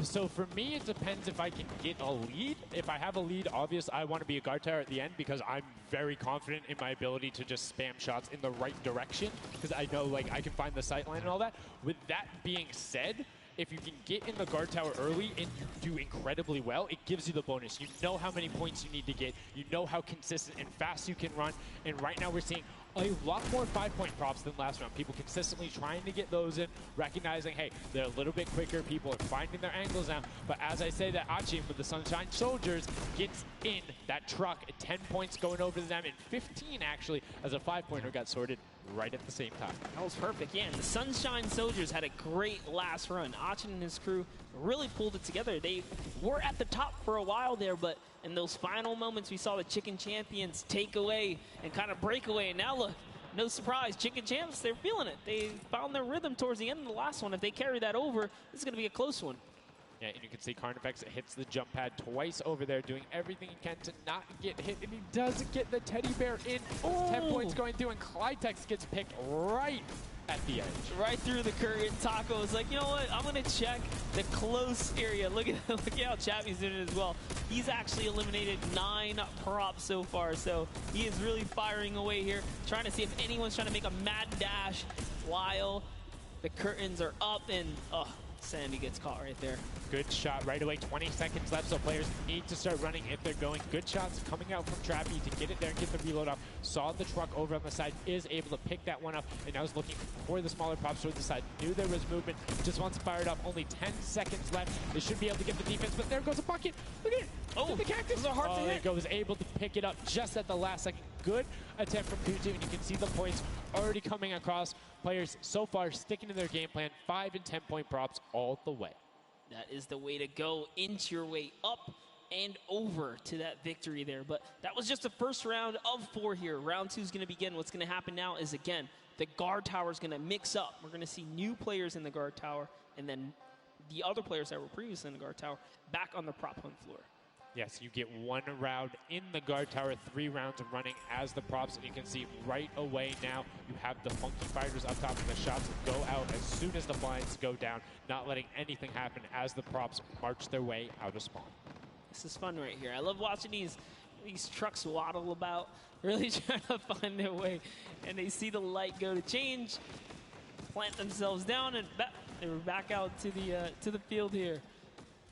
So for me, it depends if I can get a lead. If I have a lead, obviously I want to be a guard tower at the end because I'm very confident in my ability to just spam shots in the right direction because I know like I can find the sight line and all that. With that being said, if you can get in the guard tower early and you do incredibly well, it gives you the bonus. You know how many points you need to get. You know how consistent and fast you can run. And right now we're seeing a lot more 5-point props than last round. People consistently trying to get those in, recognizing, hey, they're a little bit quicker. People are finding their angles now. But as I say that, Achim with the Sunshine Soldiers gets in that truck. 10 points going over to them, and 15 actually as a 5-pointer got sorted right at the same time. That was perfect. Yeah, and the Sunshine Soldiers had a great last run. Achin and his crew really pulled it together. They were at the top for a while there, but in those final moments, we saw the Chicken Champions take away and kind of break away. And now look, no surprise, Chicken Champs, they're feeling it. They found their rhythm towards the end of the last one. If they carry that over, this is going to be a close one. Yeah, and you can see Carnifex hits the jump pad twice over there, doing everything he can to not get hit, and he does get the teddy bear in. 10 points going through, and Clytex gets picked right at the edge. Right through the current. Taco is like, you know what? I'm going to check the close area. Look at how Chappie's doing it as well. He's actually eliminated 9 props so far, so he is really firing away here, trying to see if anyone's trying to make a mad dash while the curtains are up, and Sandy gets caught right there. Good shot right away. 20 seconds left, so players need to start running if they're going. Good shots coming out from Trappy to get it there and get the reload off. Saw the truck over on the side, is able to pick that one up, and now is looking for the smaller props towards the side. Knew there was movement, just wants to fire it up. Only 10 seconds left. They should be able to get the defense, but there goes a bucket. Look at it. Oh, the cactus. Those are hard to hit. There you go. Was able to pick it up just at the last second. Good attempt from 2-2, and you can see the points already coming across. Players so far sticking to their game plan. 5 and 10 point props all the way. That is the way to go. Inch your way up and over to that victory there. But that was just the first round of 4 here. Round 2 is going to begin. What's going to happen now is, again, the guard tower is going to mix up. We're going to see new players in the guard tower, and then the other players that were previously in the guard tower back on the prop hunt floor. Yes, you get 1 round in the guard tower, 3 rounds of running as the props, and you can see right away now you have the Funky Fighters up top, and the shots go out as soon as the blinds go down, not letting anything happen as the props march their way out of spawn. This is fun right here. I love watching these trucks waddle about, really trying to find their way, and they see the light go to change, plant themselves down, and they were back out to the field here.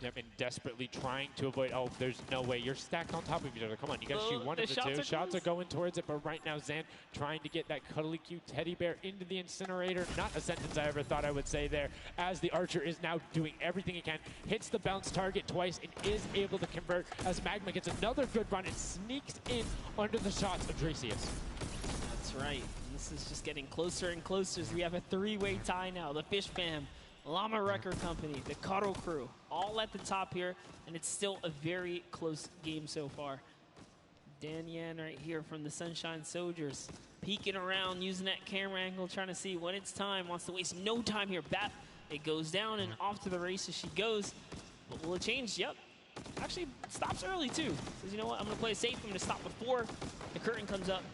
Yep, and desperately trying to avoid, there's no way. You're stacked on top of each other. Come on, you got to shoot one of the 2. Shots are going towards it, but right now Zan trying to get that cuddly cute teddy bear into the incinerator. Not a sentence I ever thought I would say there, as the Archer is now doing everything he can. Hits the bounce target twice and is able to convert as Magma gets another good run and sneaks in under the shots of Dracius. That's right. This is just getting closer and closer as we have a three-way tie now. The Fish Fam, Llama Record Company, the Cuddle Crew, all at the top here, and it's still a very close game so far. Dan Yan right here from the Sunshine Soldiers, peeking around, using that camera angle, trying to see when it's time, wants to waste no time here. Bat, it goes down and off to the races she goes. But will it change? Yep. Actually stops early too. Says, you know what, I'm gonna play it safe. I'm gonna stop before the curtain comes up.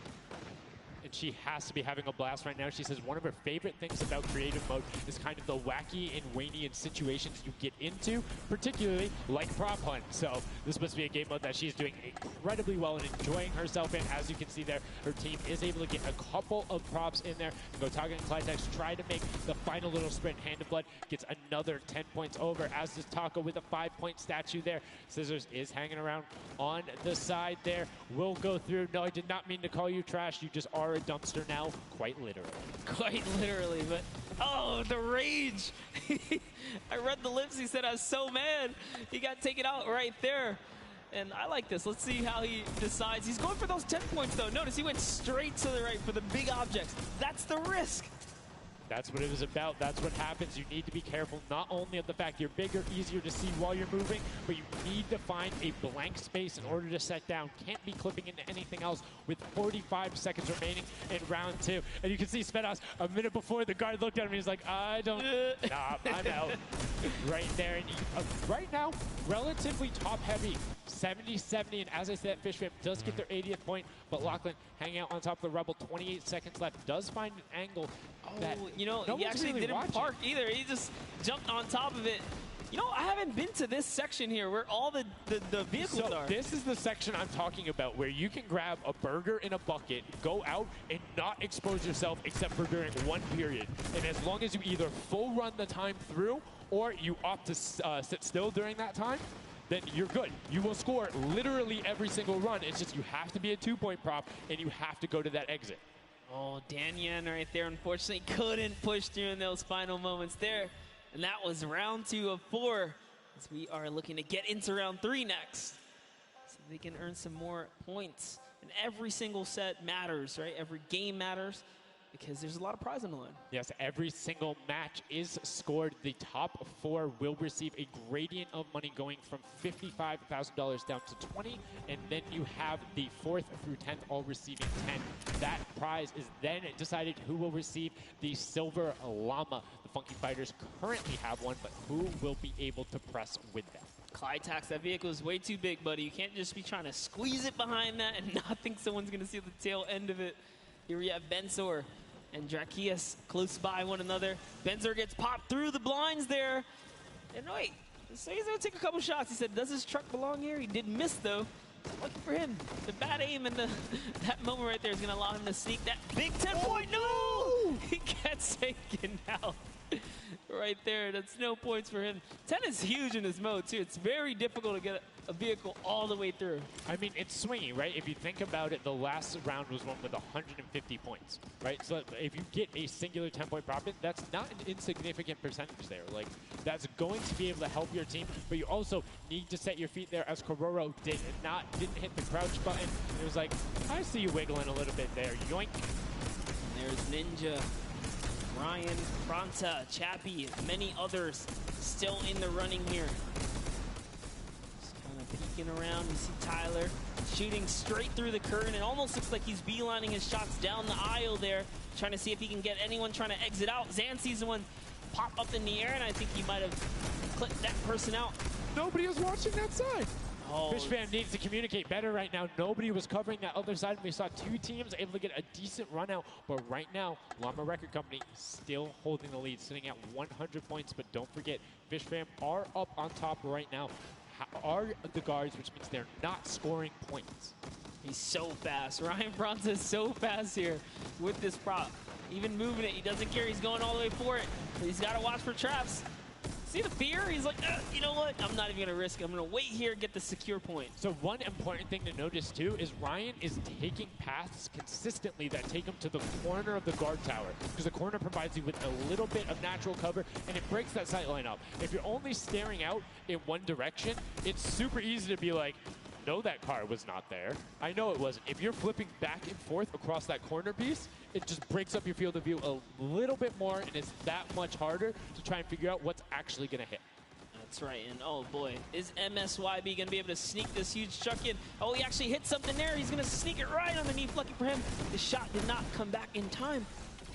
And she has to be having a blast right now. She says one of her favorite things about creative mode is kind of the wacky and wany situations you get into, particularly like prop hunt. So this must be a game mode that she's doing incredibly well and enjoying herself in. As you can see there, her team is able to get a couple of props in there. Go Target and Clydex try to make the final little sprint. Hand of Blood gets another 10 points over, as does Taco with a 5-point statue there. Scissors is hanging around on the side there. Will go through. No, I did not mean to call you trash. You just are a dumpster now, quite literally. Quite literally, but oh, the rage. I read the lips. He said, I was so mad. He got taken out right there. And I like this. Let's see how he decides. He's going for those 10 points, though. Notice he went straight to the right for the big objects. That's the risk. That's what it was about. That's what happens. You need to be careful not only of the fact you're bigger, easier to see while you're moving, but you need to find a blank space in order to set down. Can't be clipping into anything else with 45 seconds remaining in round 2. And you can see Svetos a minute before the guard looked at him. He's like, I don't, nah, I'm out. Right there. And right now, relatively top heavy. 70-70, and as I said, Fish Fam does get their 80th point, but Lachlan hanging out on top of the Rebel, 28 seconds left, does find an angle that you know, no he actually really didn't watching. park either. He just jumped on top of it. You know, I haven't been to this section here where all the vehicles are. This is the section I'm talking about, where you can grab a burger in a bucket, go out, and not expose yourself except for during one period. And as long as you either full run the time through, or you opt to sit still during that time, then you're good. You will score literally every single run. It's just you have to be a 2-point prop, and you have to go to that exit. Oh, Dan Yan right there, unfortunately, couldn't push through in those final moments there. And that was round 2 of 4, as we are looking to get into round 3 next. So they can earn some more points. And every single set matters, right? Every game matters, because there's a lot of prize on the line. Yes, every single match is scored. The top 4 will receive a gradient of money going from $55,000 down to 20, and then you have the 4th through 10th all receiving 10. That prize is then decided who will receive the Silver Llama. The Funky Fighters currently have one, but who will be able to press with them? Clytax, that vehicle is way too big, buddy. You can't just be trying to squeeze it behind that and not think someone's going to see the tail end of it. Here we have Bensor and Drakias close by one another. Benzor gets popped through the blinds there. And wait, so he's gonna take a couple shots. He said, does this truck belong here? He did miss though. Lucky for him. The bad aim and that moment right there is gonna allow him to sneak that big 10-point. No! He gets taken out. Right there, that's no points for him. 10 is huge in this mode too. It's very difficult to get a vehicle all the way through. I mean, it's swingy, right? If you think about it, the last round was one with 150 points, right? So if you get a singular 10-point profit, that's not an insignificant percentage there. Like, that's going to be able to help your team, but you also need to set your feet there, as Kororo didn't hit the crouch button. It was like, I see you wiggling a little bit there. Yoink. And there's Ninja, Ryan, Fronta, Chappie, and many others still in the running here. Just kind of peeking around. You see Tyler shooting straight through the curtain. It almost looks like he's beelining his shots down the aisle there, trying to see if he can get anyone trying to exit out. Zan sees one pop up in the air, and I think he might have clipped that person out. Nobody was watching that side. Oh, Fish Fam needs to communicate better right now. Nobody was covering that other side. We saw 2 teams able to get a decent run out, but right now, Llama Record Company still holding the lead, sitting at 100 points. But don't forget, Fish Fam are up on top right now, are the guards, which means they're not scoring points. He's so fast. Ryan Fronta is so fast here with this prop. Even moving it, he doesn't care. He's going all the way for it, but he's got to watch for traps. See the fear? He's like, you know what? I'm not even going to risk it. I'm going to wait here and get the secure point. So one important thing to notice, too, is Ryan is taking paths consistently that take him to the corner of the guard tower, because the corner provides you with a little bit of natural cover, and it breaks that sight line up. If you're only staring out in one direction, it's super easy to be like, know that car was not there. I know it wasn't. If you're flipping back and forth across that corner piece, it just breaks up your field of view a little bit more, and it's that much harder to try and figure out what's actually going to hit. That's right, and oh boy, is MSYB going to be able to sneak this huge chuck in? Oh, he actually hit something there. He's going to sneak it right underneath. Lucky for him, the shot did not come back in time.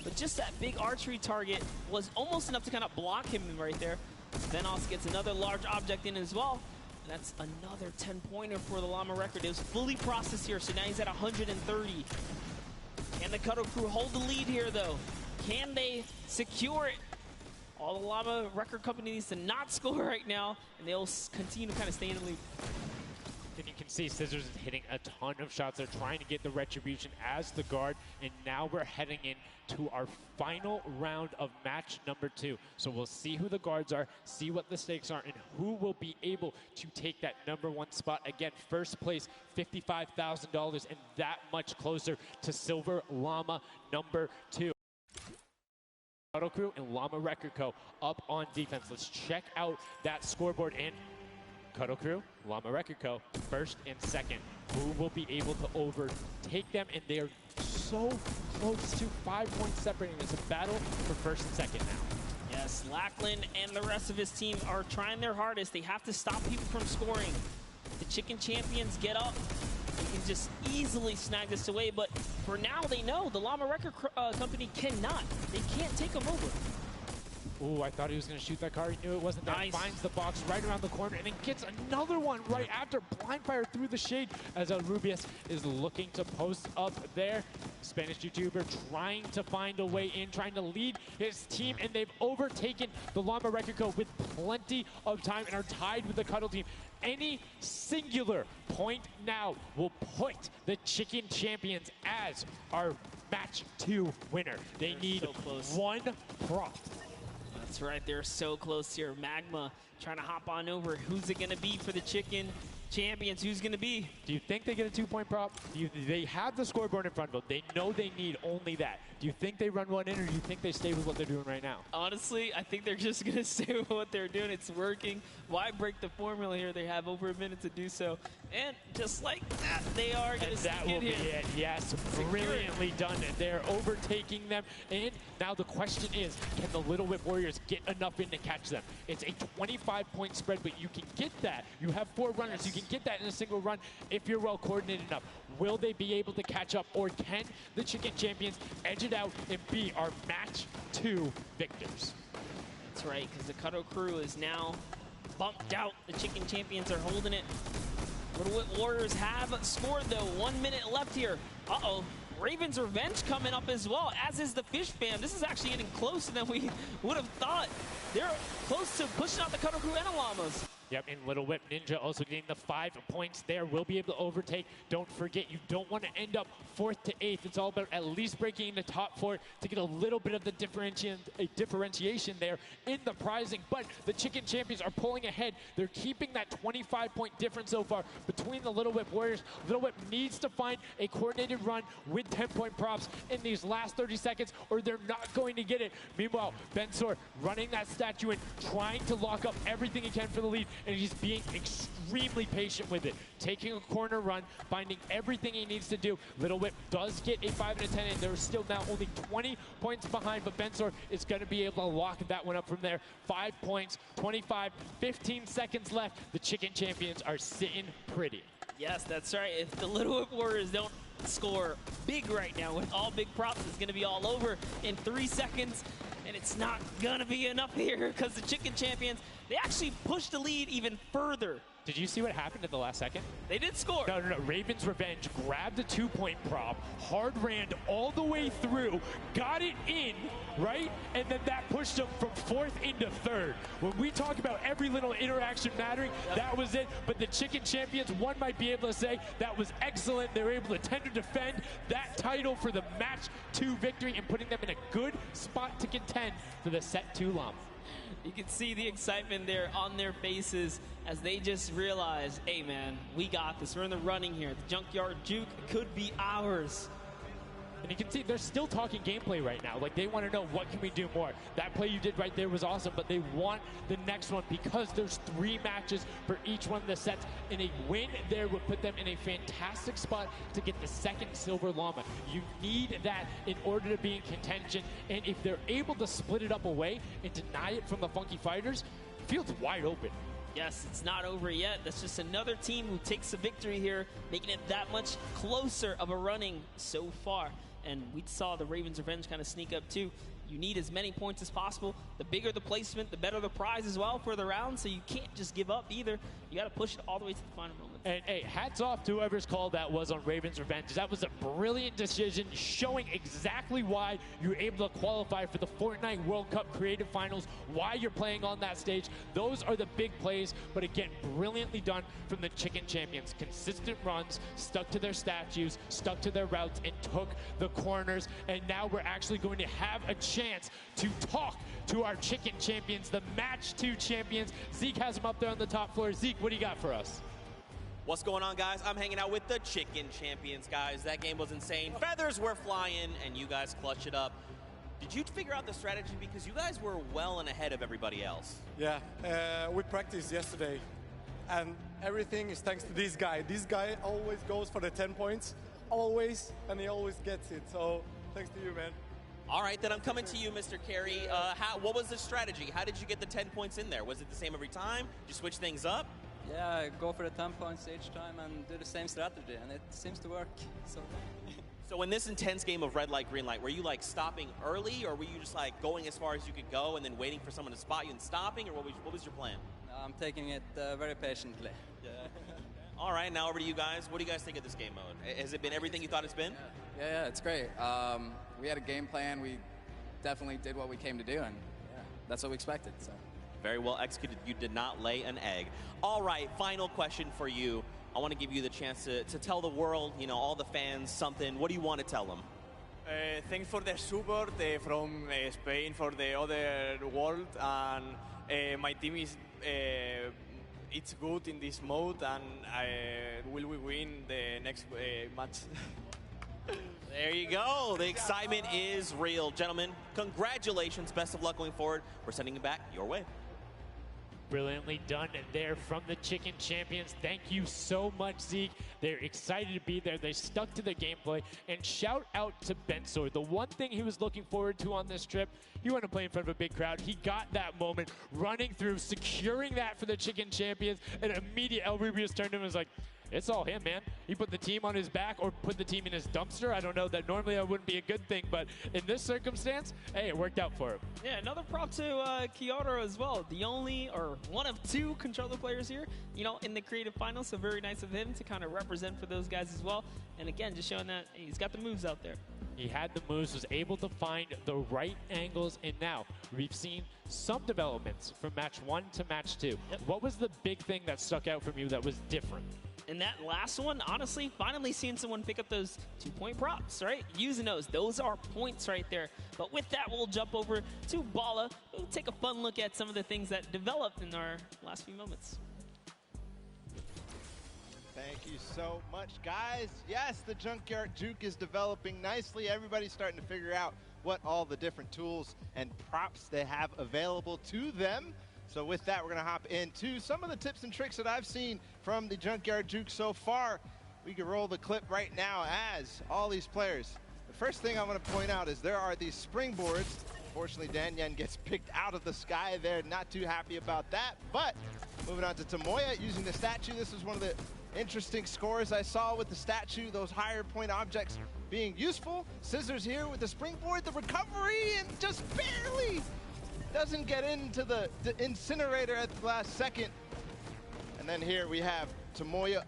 But just that big archery target was almost enough to kind of block him right there. Venos gets another large object in as well. And that's another 10-pointer for the Llama record. It was fully processed here, so now he's at 130. Can the Cuddle Crew hold the lead here, though? Can they secure it? All the Llama record company needs to not score right now, and they'll continue to kind of stay in the lead. And you can see Scissors is hitting a ton of shots. They're trying to get the retribution as the guard, and now we're heading into our final round of match number 2. So we'll see who the guards are, see what the stakes are, and who will be able to take that #1 spot. Again, first place, $55,000, and that much closer to Silver Llama #2. Cuddle Crew and Llama Record Co. up on defense. Let's check out that scoreboard. And Cuddle Crew, Llama Record Co. first and second. Who will be able to overtake them? And they are so close to 5 points separating. It's a battle for first and second now. Yes, Lackland and the rest of his team are trying their hardest. They have to stop people from scoring. The Chicken Champions get up. They can just easily snag this away, but for now they know the Llama Record Company cannot. They can't take them over. Ooh, I thought he was going to shoot that car. He knew it wasn't there. Nice. Finds the box right around the corner and then gets another one right after. Blind fire through the shade as Rubius is looking to post up there. Spanish YouTuber trying to find a way in, trying to lead his team, and they've overtaken the Llama Record Co. with plenty of time and are tied with the Cuddle team. Any singular point now will put the Chicken Champions as our match 2 winner. They need one prop. That's right, they're so close here. Magma trying to hop on over. Who's it going to be for the Chicken Champions? Who's going to be? Do you think they get a 2-point prop? They have the scoreboard in front of them. They know they need only that. Do you think they run one in, or do you think they stay with what they're doing right now? Honestly, I think they're just going to stay with what they're doing. It's working. Why break the formula here? They have over a minute to do so. And just like that, they are going to sneak that will in be here. it. Yes, brilliantly done. They're overtaking them. And now the question is, can the Little Whip Warriors get enough in to catch them? It's a 25-point spread, but you can get that. You have 4 runners. You can get that in a single run if you're well coordinated enough. Will they be able to catch up, or can the Chicken Champions edge it out and be our match 2 victors? That's right, because the Cuddle Crew is now bumped out. The Chicken Champions are holding it. Little Whip Warriors have scored, though. 1 minute left here. Uh-oh. Raven's Revenge coming up as well, as is the Fish Fam. This is actually getting closer than we would have thought. They're close to pushing out the Cuddle Crew and the Llamas. Yep, and Little Whip Ninja also getting the 5 points there. Will be able to overtake. Don't forget, you don't want to end up 4th to 8th. It's all about at least breaking into top 4 to get a little bit of the differentiation there in the prizing. But the Chicken Champions are pulling ahead. They're keeping that 25-point difference so far between the Little Whip Warriors. Little Whip needs to find a coordinated run with 10-point props in these last 30 seconds, or they're not going to get it. Meanwhile, Bensor running that statue in, trying to lock up everything he can for the lead, and he's being extremely patient with it. Taking a corner run, finding everything he needs to do. Little Whip does get a 5 and a 10, and they're still now only 20 points behind, but Bensor is going to be able to lock that one up from there. 5 points, 25, 15 seconds left. The Chicken Champions are sitting pretty. Yes, that's right. If the Little Whip Warriors don't score big right now with all big props, it's going to be all over in 3 seconds. And it's not going to be enough here because the Chicken Champions, they actually pushed the lead even further. Did you see what happened at the last second? They did score. No. Raven's Revenge grabbed a 2-point prop, hard ran all the way through, got it in, right? And then that pushed them from 4th into 3rd. When we talk about every little interaction mattering, that was it. But the Chicken Champions, one might be able to say that was excellent. They were able to tender defend that title for the match 2 victory and putting them in a good spot to contend for the set 2 Llama. You can see the excitement there on their faces as they just realize, hey man, we got this. We're in the running here. The Junkyard Juke could be ours. And you can see they're still talking gameplay right now. Like, they want to know, what can we do more? That play you did right there was awesome, but they want the next one because there's 3 matches for each one of the sets, and a win there would put them in a fantastic spot to get the second Silver Llama. You need that in order to be in contention, and if they're able to split it up away and deny it from the Funky Fighters, field's wide open. Yes, it's not over yet. That's just another team who takes a victory here, making it that much closer of a running so far. And we saw the Ravens Revenge kind of sneak up too. You need as many points as possible. The bigger the placement, the better the prize as well for the round, so you can't just give up either. You got to push it all the way to the final moment. And hey, hats off to whoever's call that was on Ravens Revenge. That was a brilliant decision, showing exactly why you're able to qualify for the Fortnite World Cup Creative Finals, why you're playing on that stage. Those are the big plays, but again, brilliantly done from the Chicken Champions. Consistent runs, stuck to their statues, stuck to their routes, and took the corners. And now we're actually going to have a chance to talk to our Chicken Champions, the Match 2 champions. Zeke has them up there on the top floor. Zeke, what do you got for us? What's going on, guys? I'm hanging out with the Chicken Champions, guys. That game was insane. Feathers were flying, and you guys clutched it up. Did you figure out the strategy? Because you guys were well and ahead of everybody else. Yeah, we practiced yesterday, and everything is thanks to this guy. This guy always goes for the 10 points, always, and he always gets it. So thanks to you, man. All right, then I'm coming to you, Mr. Carey. What was the strategy? How did you get the 10 points in there? Was it the same every time? Did you switch things up? Yeah, go for the 10 points each time and do the same strategy, and it seems to work. So in this intense game of red light, green light, were you like stopping early, or were you just like going as far as you could go and then waiting for someone to spot you and stopping, or what was your plan? I'm taking it very patiently. Yeah. All right, now over to you guys. What do you guys think of this game mode? Has it been everything you thought it's been? Yeah, it's great. We had a game plan. We definitely did what we came to do, and yeah, that's what we expected. So. Very well executed. You did not lay an egg. All right, final question for you. I want to give you the chance to tell the world, you know, all the fans something. What do you want to tell them? Thanks for the support from Spain for the other world, and my team is it's good in this mode, and will we win the next match? There you go. The excitement is real. Gentlemen, congratulations. Best of luck going forward. We're sending it back your way. Brilliantly done there from the Chicken Champions. Thank you so much, Zeke. They're excited to be there. They stuck to the gameplay. And shout out to Bensor. The one thing he was looking forward to on this trip, he wanted to play in front of a big crowd. He got that moment, running through, securing that for the Chicken Champions. And immediate El Rubius turned to him and was like, it's all him, man. He put the team on his back or put the team in his dumpster. I don't know. That normally that wouldn't be a good thing, but in this circumstance, hey, it worked out for him. Yeah, another prop to Kyoto as well. The only, or one of 2 controller players here, you know, in the creative finals. So very nice of him to kind of represent for those guys as well. And again, just showing that he's got the moves out there. He had the moves, was able to find the right angles, and now we've seen some developments from match 1 to match 2. Yep. What was the big thing that stuck out from you that was different? And that last one, honestly, finally seeing someone pick up those 2-point props, right? Using those are points right there. But with that, we'll jump over to Bala. We'll take a fun look at some of the things that developed in our last few moments. Thank you so much, guys. Yes, the Junkyard Juke is developing nicely. Everybody's starting to figure out what all the different tools and props they have available to them. So with that, we're going to hop into some of the tips and tricks that I've seen from the Junkyard Juke so far. We can roll the clip right now as all these players. The first thing I want to point out is there are these springboards. Unfortunately, Dan Yen gets picked out of the sky there. Not too happy about that. But moving on to Tomoya using the statue. This is one of the interesting scores I saw with the statue. Those higher point objects being useful. Scissors here with the springboard. The recovery and just barely doesn't get into the incinerator at the last second. And then here we have Tomoya,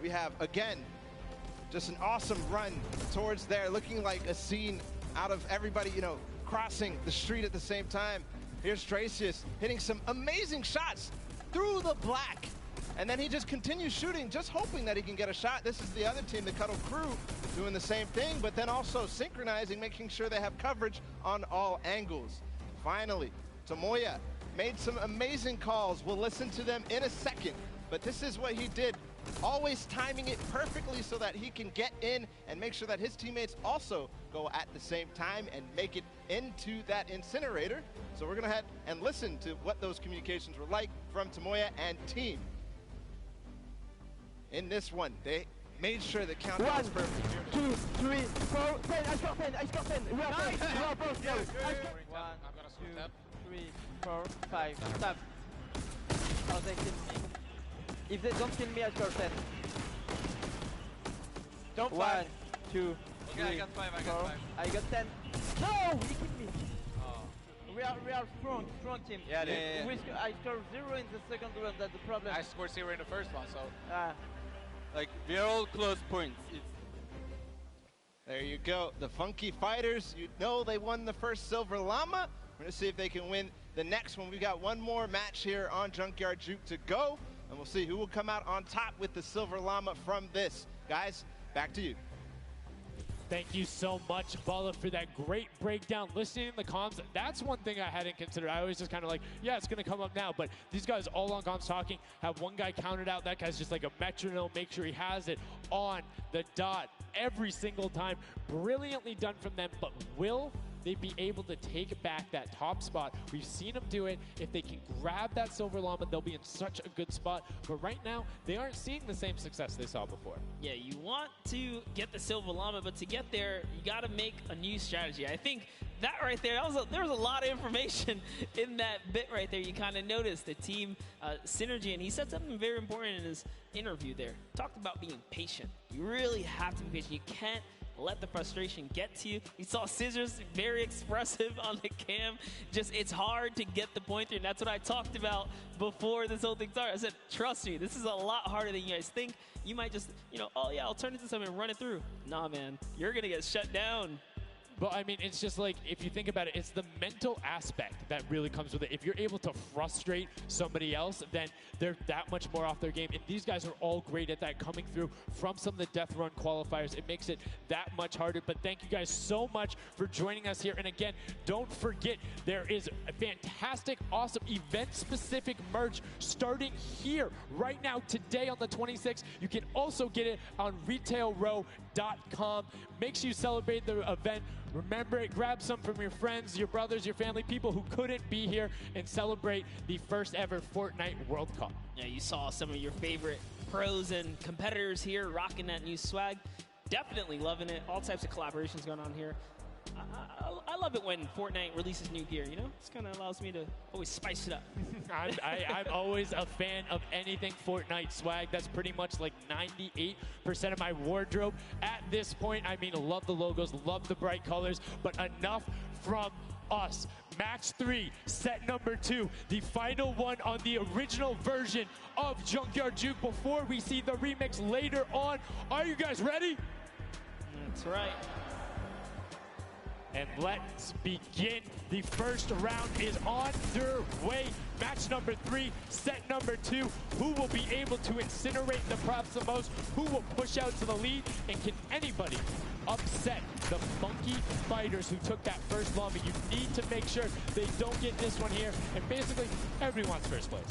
we have, again, just an awesome run towards there, looking like a scene out of everybody, you know, crossing the street at the same time. Here's Tracius hitting some amazing shots through the black. And then he just continues shooting, just hoping that he can get a shot. This is the other team, the Cuddle Crew, doing the same thing, but then also synchronizing, making sure they have coverage on all angles. Finally, Tomoya made some amazing calls. We'll listen to them in a second, but this is what he did always timing it perfectly so that he can get in and make sure that his teammates also go at the same time and make it into that incinerator. So we're gonna head and listen to what those communications were like from Tomoya and team. In this one, they made sure the countdown was perfect. 2, 3, 4, 10, I score 10, I score 10. We are both, we are both, go. 1, 2, 3, 4, 5, stop. Oh, they kill me. If they don't kill me, I score 10. Don't 1, 2, Okay, I got 5, I got 5. I got 10. No, he killed me. We are strong team. Yeah, I scored 0 in the second round, that's the problem. I scored 0 in the first one, so. Like, we are all close points. There you go. The Funky Fighters, you know they won the first Silver Llama. We're going to see if they can win the next one. We've got one more match here on Junkyard Juke to go, and we'll see who will come out on top with the Silver Llama from this. Guys, back to you. Thank you so much, Bala, for that great breakdown. Listening in the comms, that's one thing I hadn't considered. I always just kind of like, yeah, it's going to come up now. But these guys all on comms talking, have one guy counted out. That guy's just like a metronome. Make sure he has it on the dot every single time. Brilliantly done from them. But will they be able to take back that top spot? We've seen them do it. If they can grab that Silver Llama, they'll be in such a good spot. But right now, they aren't seeing the same success they saw before. Yeah, you want to get the Silver Llama, but to get there, you got to make a new strategy. I think that right there, there was a lot of information in that bit right there. You kind of noticed the team synergy, and he said something very important in his interview there. Talked about being patient. You really have to be patient. You can't let the frustration get to you. You saw Scissors very expressive on the cam. Just, it's hard to get the point through, and that's what I talked about before this whole thing started. I said, trust me, this is a lot harder than you guys think. You might just, oh yeah, I'll turn it to something and run it through. Nah, man, you're gonna get shut down. But I mean, it's just like, if you think about it, it's the mental aspect that really comes with it. If you're able to frustrate somebody else, then they're that much more off their game. And these guys are all great at that, coming through from some of the Death Run qualifiers. It makes it that much harder. But thank you guys so much for joining us here. And again, don't forget, there is a fantastic, awesome event-specific merch starting here right now, today on the 26th. You can also get it on retailrow.com. Make sure you celebrate the event. Remember it, grab some from your friends, your brothers, your family, people who couldn't be here, and celebrate the first ever Fortnite World Cup. Yeah, you saw some of your favorite pros and competitors here rocking that new swag. Definitely loving it. All types of collaborations going on here. I love it when Fortnite releases new gear, This kind of allows me to always spice it up. I'm always a fan of anything Fortnite swag. That's pretty much like 98% of my wardrobe at this point. I mean, love the logos, love the bright colors, but enough from us. Match 3, set number 2, the final one on the original version of Junkyard Juke before we see the remix later on. Are you guys ready? That's right. And let's begin. The first round is underway. Match number 3, set number 2. Who will be able to incinerate the props the most? Who will push out to the lead? And can anybody upset the Funky Fighters who took that first llama? You need to make sure they don't get this one here. And basically, everyone's first place.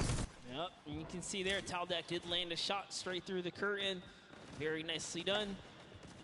Yep, and you can see there, Taldeck did land a shot straight through the curtain. Very nicely done.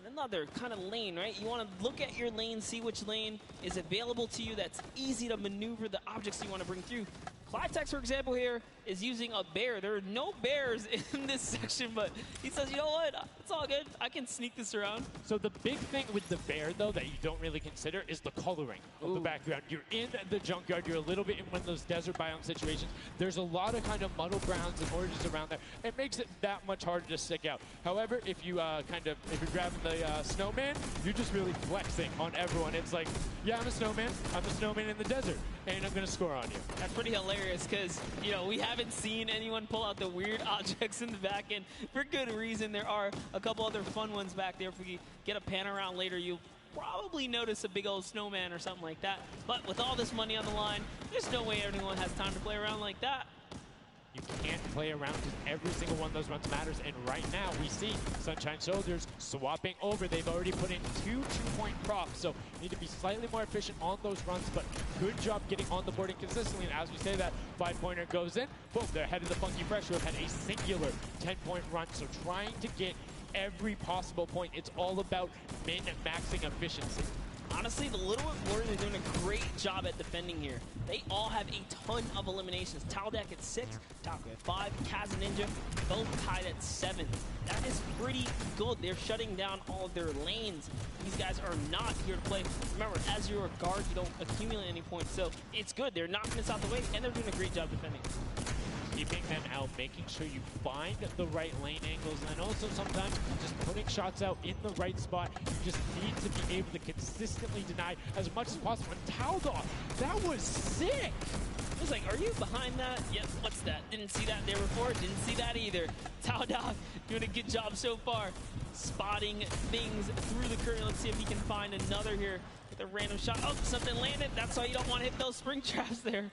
Another kind of lane, right? You want to look at your lane, see which lane is available to you that's easy to maneuver the objects you want to bring through. Clytex, for example, here is using a bear. There are no bears in this section, but he says, you know what? It's all good. I can sneak this around. So the big thing with the bear, though, that you don't really consider is the coloring of the background. You're in the junkyard. You're a little bit in one of those desert biome situations. There's a lot of kind of muddle browns and oranges around there. It makes it that much harder to stick out. However, if you if you're grabbing the snowman, you're just really flexing on everyone. It's like, yeah, I'm a snowman. I'm a snowman in the desert, and I'm going to score on you. That's pretty hilarious because, we haven't seen anyone pull out the weird objects in the back end for good reason. There are a couple other fun ones back there. If we get a pan around later, you'll probably notice a big old snowman or something like that. But with all this money on the line, there's no way anyone has time to play around like that. You can't play around because every single one of those runs matters. And right now, we see Sunshine Soldiers swapping over. They've already put in 2 2-point props, so need to be slightly more efficient on those runs, but good job getting on the board and consistently. And as we say that 5-pointer goes in, boom, they're ahead of the Funky Fresh, who have had a singular 10-point run. So trying to get every possible point. It's all about min-maxing efficiency. Honestly, the Little Whip Warriors are doing a great job at defending here. They all have a ton of eliminations. Taldak at 6, Taco at 5, Kaz and Ninja both tied at 7. That is pretty good. They're shutting down all of their lanes. These guys are not here to play. Remember, as you're a guard, you don't accumulate any points, so it's good. They're knocking this out the way, and they're doing a great job defending. Keeping them out, making sure you find the right lane angles, and then also sometimes just putting shots out in the right spot. You just need to be able to consistently deny as much as possible. And Taldog, that was sick! I was like, are you behind that? Yep, what's that? Didn't see that there before, didn't see that either. Taldog doing a good job so far, spotting things through the curtain. Let's see if he can find another here with a random shot. Oh, something landed. That's why you don't want to hit those spring traps there.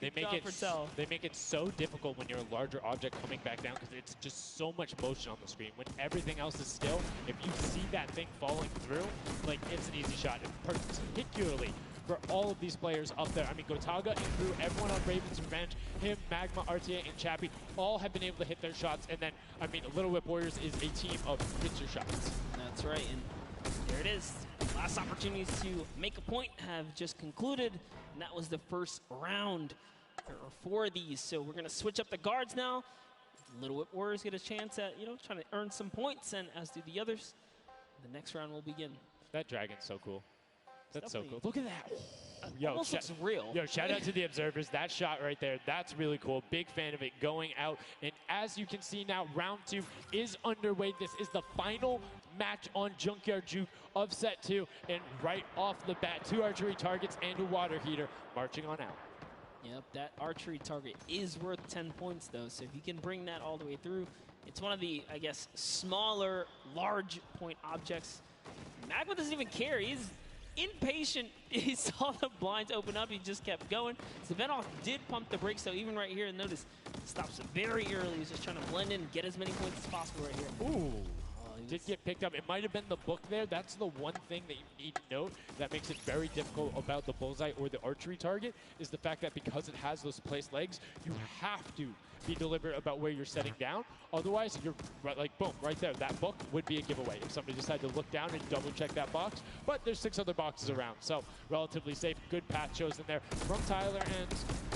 They make it so difficult when you're a larger object coming back down because it's just so much motion on the screen. When everything else is still, if you see that thing falling through, like, it's an easy shot. And particularly for all of these players up there. I mean, Gotaga and Crew, everyone on Raven's Revenge, him, Magma, RTA, and Chappie, all have been able to hit their shots. And then, I mean, Little Whip Warriors is a team of hit your shots. That's right, and there it is. Last opportunities to make a point have just concluded, and that was the first round. There are 4 of these, so we're going to switch up the guards now. Little Whip Warriors get a chance at, trying to earn some points, and as do the others. The next round will begin. That dragon's so cool. That's so cool. Look at that. Yo, almost looks real. Yo, shout out to the observers. That shot right there, that's really cool. Big fan of it going out. And as you can see now, round 2 is underway. This is the final match on Junkyard Juke of set 2. And right off the bat, 2 archery targets and a water heater marching on out. Yep, that archery target is worth 10 points, though. So if you can bring that all the way through, it's one of the, I guess, smaller, large point objects. Magma doesn't even care. He's impatient. He saw the blinds open up. He just kept going. Savenoff did pump the brakes, so even right here, notice, stops very early. He's just trying to blend in, get as many points as possible right here. Ooh. Did get picked up. It might have been the book there. That's the one thing that you need to note that makes it very difficult about the bullseye or the archery target is the fact that because it has those placed legs, you have to be deliberate about where you're setting down. Otherwise, you're like, boom, right there. That book would be a giveaway if somebody decided to look down and double check that box. But there's 6 other boxes around, so relatively safe. Good path chosen there from Tyler, and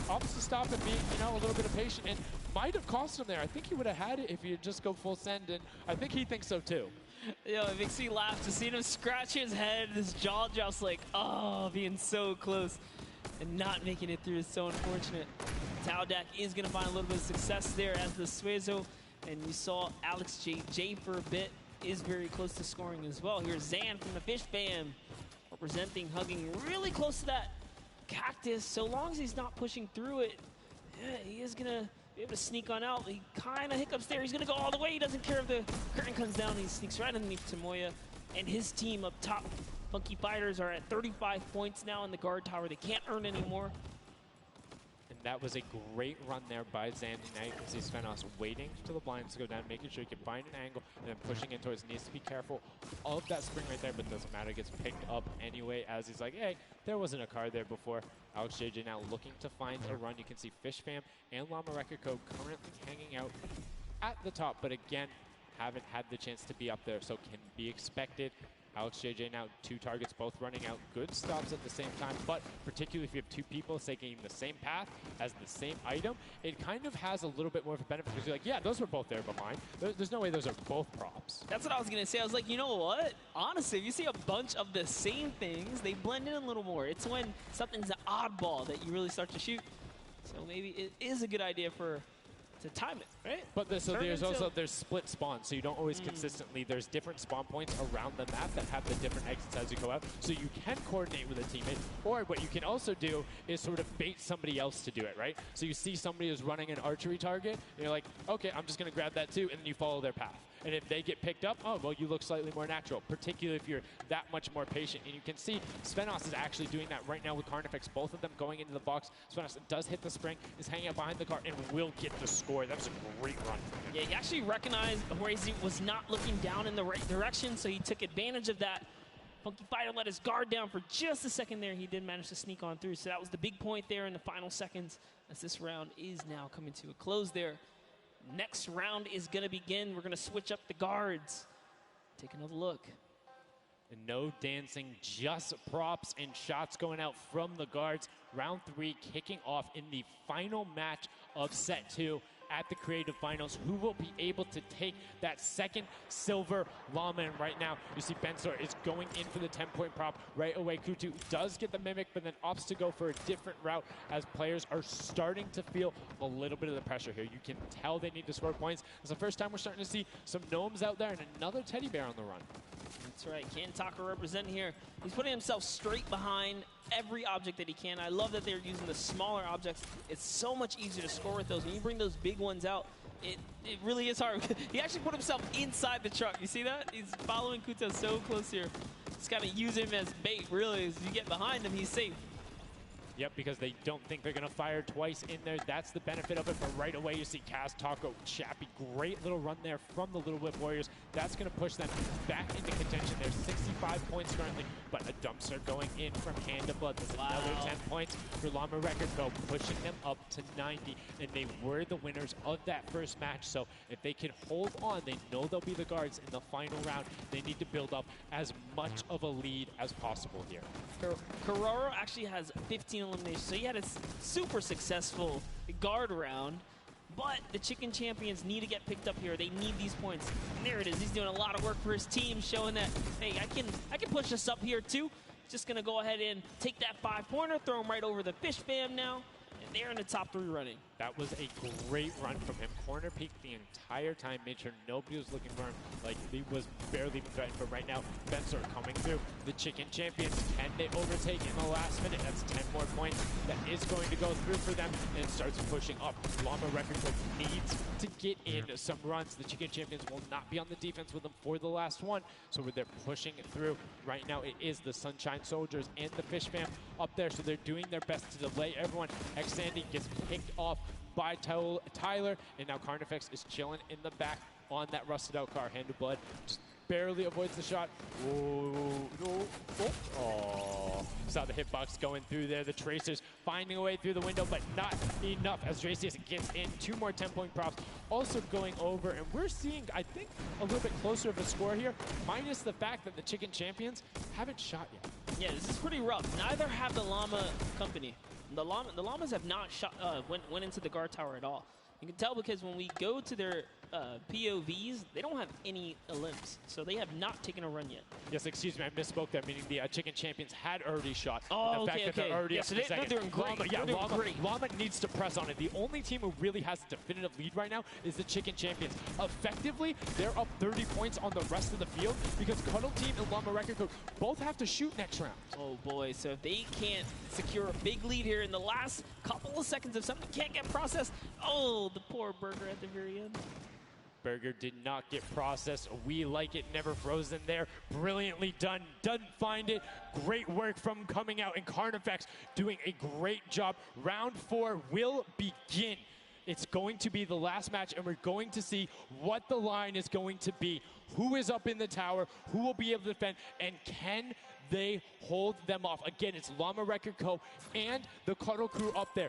opts to stop and being, a little bit of patient, and might have cost him there. I think he would have had it if he had just go full send, and I think he thinks so too. Yo, it makes me laugh to see him scratch his head, his jaw drops like, oh, being so close and not making it through is so unfortunate. Taldak is going to find a little bit of success there as the Suezo, and you saw Alex J for a bit, is very close to scoring as well. Here's Zan from the Fish Fam, representing, hugging really close to that cactus. So long as he's not pushing through it, yeah, he is going to be able to sneak on out. He kind of hiccups there. He's going to go all the way. He doesn't care if the curtain comes down. He sneaks right underneath Tomoya. And his team up top, Funky Fighters, are at 35 points now in the guard tower. They can't earn any more. And that was a great run there by Zandy Knight as he spent us waiting for the blinds to go down, making sure he can find an angle, and then pushing in towards. Needs to be careful of that spring right there, but doesn't matter. It gets picked up anyway as he's like, hey, there wasn't a card there before. Alex JJ now looking to find a run. You can see Fish Fam and Llama Record Code currently hanging out at the top, but again, haven't had the chance to be up there, so can be expected. Alex JJ now 2 targets, both running out. Good stops at the same time, but particularly if you have 2 people taking the same path as the same item, it kind of has a little bit more of a benefit because you're like, yeah, those were both there behind. There's no way those are both props. That's what I was going to say. I was like, you know what? Honestly, if you see a bunch of the same things, they blend in a little more. It's when something's an oddball that you really start to shoot. So maybe it is a good idea to time it, right? But there's split spawns, so you don't always consistently. There's different spawn points around the map that have the different exits as you go out, so you can coordinate with a teammate. Or what you can also do is sort of bait somebody else to do it, right? So you see somebody is running an archery target, and you're like, okay, I'm just going to grab that too, and then you follow their path. And if they get picked up, oh, well, you look slightly more natural, particularly if you're that much more patient. And you can see Svenos is actually doing that right now with Carnifex. Both of them going into the box. Svenos does hit the spring, is hanging out behind the car, and will get the score. That was a great run from him. Yeah, he actually recognized Horazy was not looking down in the right direction, so he took advantage of that. Funky Fighter let his guard down for just a second there. He did manage to sneak on through, so that was the big point there in the final seconds as this round is now coming to a close there. Next round is going to begin. We're going to switch up the guards. Take another look. And no dancing, just props and shots going out from the guards. Round 3 kicking off in the final match of set 2 at the Creative Finals. Who will be able to take that second silver llama? And right now, you see Bensor is going in for the 10-point prop. Right away, Kutu does get the Mimic, but then opts to go for a different route as players are starting to feel a little bit of the pressure here. You can tell they need to score points. It's the first time we're starting to see some gnomes out there and another teddy bear on the run. That's right, Kantaka representing here. He's putting himself straight behind every object that he can. I love that they're using the smaller objects. It's so much easier to score with those. When you bring those big ones out, it really is hard. He actually put himself inside the truck. You see that? He's following Kuta so close here. Just kind of use him as bait, really. As you get behind him, he's safe. Yep, because they don't think they're going to fire twice in there. That's the benefit of it. But right away, you see Kaz, Taco, Chappie. Great little run there from the Little Whip Warriors. That's going to push them back into contention. There's 65 points currently, but a dumpster going in from Hand of Blood. There's another 10 points for Llama Record Co., pushing them up to 90. And they were the winners of that first match. So if they can hold on, they know they'll be the guards in the final round. They need to build up as much of a lead as possible here. Carraro actually has 15 eliminations, so he had a super successful guard round, but the Chicken Champions need to get picked up here. They need these points. And there it is. He's doing a lot of work for his team, showing that, hey, I can push this up here too. Just gonna go ahead and take that 5-pointer, throw him right over the Fish Fam now, and they're in the top 3 running. That was a great run from him. Corner peeked the entire time, made sure nobody was looking for him. Like, he was barely threatened. But right now, Bensor coming through. The Chicken Champions, can they overtake in the last minute? That's 10 more points. That is going to go through for them, and starts pushing up. Llama Record needs to get in some runs. The Chicken Champions will not be on the defense with them for the last one, so they're pushing it through. Right now, it is the Sunshine Soldiers and the Fish Fam up there, so they're doing their best to delay everyone. Xandy gets picked off by Tyler, and now Carnifex is chilling in the back on that rusted out car. Hand of Blood just barely avoids the shot. Oh, saw the hitbox going through there. The Tracers finding a way through the window, but not enough as Dracius gets in. 2 more 10-point props also going over, and we're seeing, I think, a little bit closer of a score here, minus the fact that the Chicken Champions haven't shot yet. Yeah, this is pretty rough. Neither have the Llama Company. The Llamas have not shot, went into the guard tower at all. You can tell because when we go to their POVs, they don't have any elims, so they have not taken a run yet. Yes, excuse me, I misspoke there, meaning the Chicken Champions had already shot. Oh, the fact that they're already up so to second. they're doing great. Llama needs to press on it. The only team who really has a definitive lead right now is the Chicken Champions. Effectively, they're up 30 points on the rest of the field because Cuddle Team and Llama Record Co. both have to shoot next round. Oh boy, so if they can't secure a big lead here in the last couple of seconds, if something can't get processed, oh, the poor Burger at the very end. Burger did not get processed. We like it, never frozen there. Brilliantly done. Doesn't find it. Great work from coming out, and Carnifex doing a great job. Round 4 will begin. It's going to be the last match, and we're going to see what the line is going to be. Who is up in the tower? Who will be able to defend? And can they hold them off? Again, it's Llama Record Co. and the Cuddle Crew up there.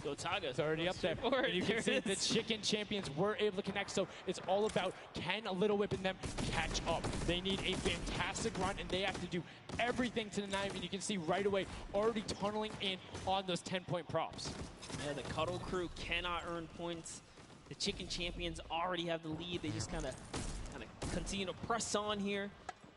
Gotaga. It's already up there. And you can see the Chicken Champions were able to connect, so it's all about can a Little Whip and them catch up. They need a fantastic run, and they have to do everything to deny him. And you can see right away already tunneling in on those 10-point props. Yeah, the Cuddle Crew cannot earn points. The Chicken Champions already have the lead. They just kind of continue to press on here.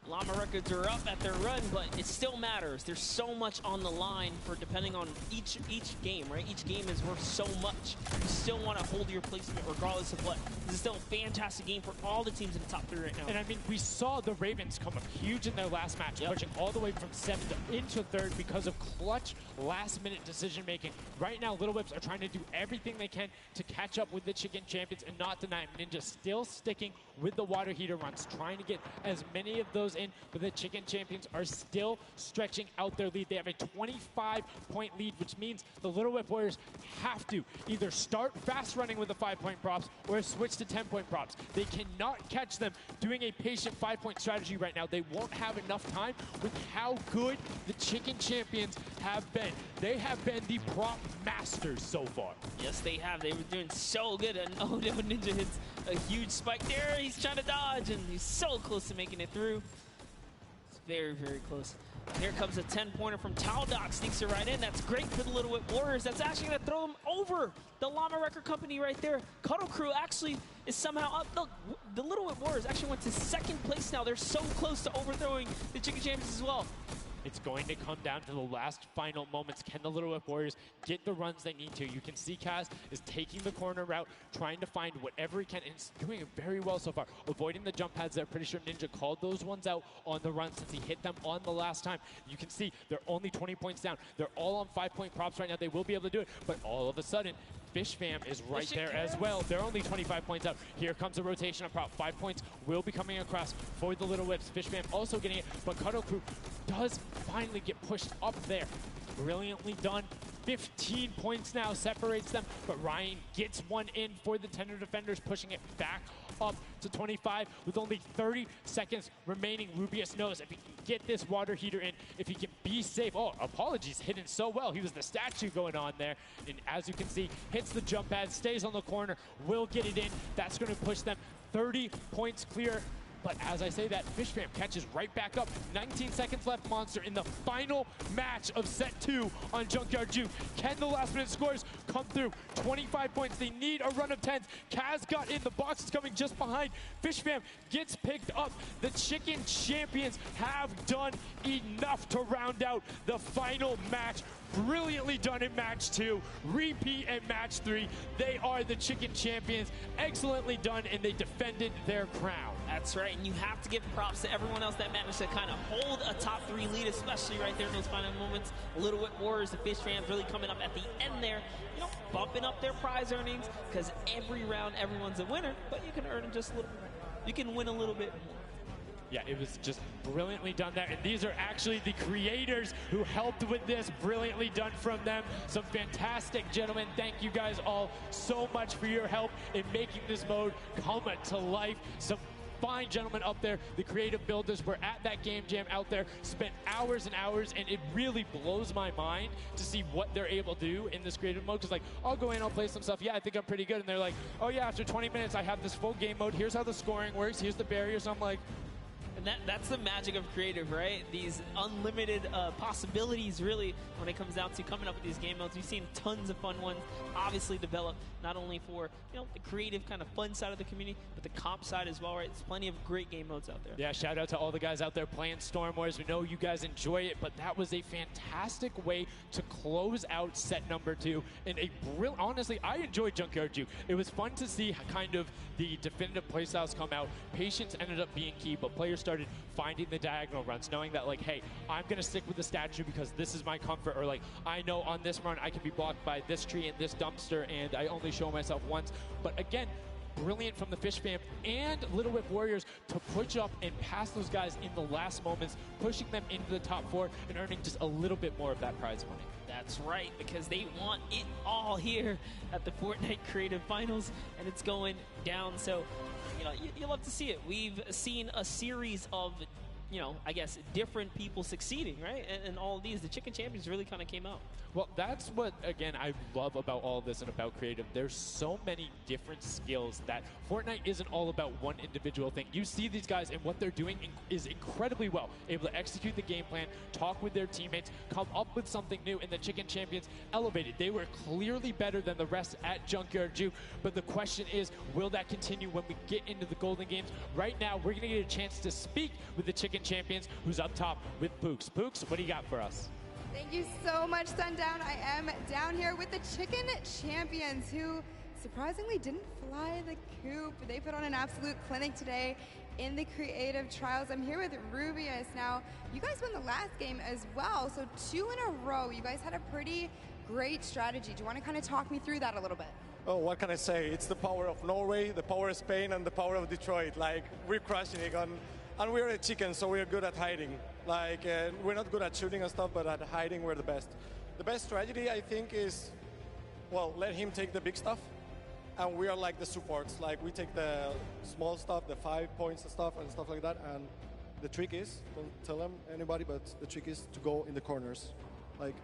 Llama Records are up at their run, but it still matters. There's so much on the line for depending on each game, right? Each game is worth so much. You still want to hold your placement regardless of what. This is still a fantastic game for all the teams in the top 3 right now. And I mean, we saw the Ravens come up huge in their last match, pushing all the way from 7th into 3rd because of clutch last-minute decision-making. Right now, Little Whips are trying to do everything they can to catch up with the Chicken Champions and not deny them. Ninja still sticking with the water heater runs, trying to get as many of those in, but the Chicken Champions are still stretching out their lead. They have a 25-point lead, which means the Little Whip Warriors have to either start fast running with the 5-point props or switch to 10-point props. They cannot catch them doing a patient 5-point strategy right now. They won't have enough time with how good the Chicken Champions have been. They have been the prop masters so far. Yes, they have. They were doing so good, and oh no, Ninja hits a huge spike there. He's trying to dodge, and he's so close to making it through. It's very, very close. Here comes a 10-pointer from Taldoc, sneaks it right in. That's great for the Little Whip Warriors. That's actually going to throw them over the Llama Record Company right there. Cuddle Crew actually is somehow up. Look, the Little Whip Warriors actually went to 2nd place now. They're so close to overthrowing the Chicken Champions as well. It's going to come down to the last final moments. Can the Little Whip Warriors get the runs they need to? You can see Kaz is taking the corner route, trying to find whatever he can, and he's doing it very well so far. Avoiding the jump pads there. Pretty sure Ninja called those ones out on the run since he hit them on the last time. You can see they're only 20 points down. They're all on 5-point props right now. They will be able to do it, but all of a sudden, Fish Fam is right there as well. They're only 25 points out. Here comes a rotation of prop. 5 points will be coming across for the Little Whips. Fish Fam also getting it, but Cuddle Crew does finally get pushed up there. Brilliantly done. 15 points now separates them, but Ryan gets one in for the Tender Defenders, pushing it back up to 25 with only 30 seconds remaining. Rubius knows if he can get this water heater in, if he can be safe. Oh, apologies, hidden so well. He was the statue going on there. And as you can see, hits the jump pad, stays on the corner, will get it in. That's going to push them 30 points clear. But as I say that, Fish Fam catches right back up. 19 seconds left, Monster, in the final match of set 2 on Junkyard Juke. Can the last minute scores come through? 25 points, they need a run of 10s. Kaz got in, the box is coming just behind. Fish Fam gets picked up. The Chicken Champions have done enough to round out the final match. Brilliantly done in match 2, repeat at match 3. They are the Chicken Champions. Excellently done, and they defended their crown. That's right, and you have to give props to everyone else that managed to kind of hold a top 3 lead, especially right there in those final moments. Little Whip Warriors, the Fish Fans really coming up at the end there, you know, bumping up their prize earnings, because every round everyone's a winner, but you can earn just a little bit. You can win a little bit more. Yeah, it was just brilliantly done there. And these are actually the creators who helped with this. Brilliantly done from them. Some fantastic gentlemen. Thank you guys all so much for your help in making this mode come to life. Some fine gentlemen up there, the creative builders, were at that game jam out there, spent hours and hours, and it really blows my mind to see what they're able to do in this creative mode. Because, like, I'll go in, I'll play some stuff, yeah, I think I'm pretty good, and they're like, oh yeah, after 20 minutes I have this full game mode, here's how the scoring works, here's the barriers. I'm like, and that's the magic of creative, right? These unlimited possibilities, really, when it comes down to coming up with these game modes. We've seen tons of fun ones obviously develop, not only for, you know, the creative kind of fun side of the community, but the comp side as well, right? There's plenty of great game modes out there. Yeah, shout out to all the guys out there playing Storm Wars. We know you guys enjoy it, but that was a fantastic way to close out set number 2. And a brilliant, honestly, I enjoyed Junkyard Juke. It was fun to see kind of the definitive playstyles come out. Patience ended up being key, but players started finding the diagonal runs, knowing that, like, hey, I'm going to stick with the statue because this is my comfort, or like, I know on this run I can be blocked by this tree and this dumpster, and I only show myself once. But again, brilliant from the Fish Fam and Little Whip Warriors to push up and pass those guys in the last moments, pushing them into the top 4 and earning just a little bit more of that prize money. That's right, because they want it all here at the Fortnite Creative Finals, and it's going down. So, you know, you love to see it. We've seen a series of, you know, I guess, different people succeeding, right? And all of these, the Chicken Champions really kind of came out. Well, that's what, again, I love about all of this and about creative. There's so many different skills that Fortnite isn't all about one individual thing. You see these guys, and what they're doing is incredibly well. Able to execute the game plan, talk with their teammates, come up with something new, and the Chicken Champions elevated. They were clearly better than the rest at Junkyard Juke, but the question is, will that continue when we get into the Golden Games? Right now, we're going to get a chance to speak with the Chicken Champions, who's up top with Pooks. Pooks, what do you got for us? Thank you so much, Sundown. I am down here with the Chicken Champions, who surprisingly didn't fly the coop. They put on an absolute clinic today in the creative trials. I'm here with Rubius. Now, you guys won the last game as well, so 2 in a row. You guys had a pretty great strategy. Do you want to kind of talk me through that a little bit? Oh, what can I say? It's the power of Norway, the power of Spain, and the power of Detroit. Like, we're crushing it, and we're a chicken, so we're good at hiding. Like, we're not good at shooting and stuff, but at hiding, we're the best. The best strategy, I think, is, well, let him take the big stuff, and we are like the supports. Like, we take the small stuff, the 5 points and stuff like that, and the trick is, don't tell them anybody, but the trick is to go in the corners. Like,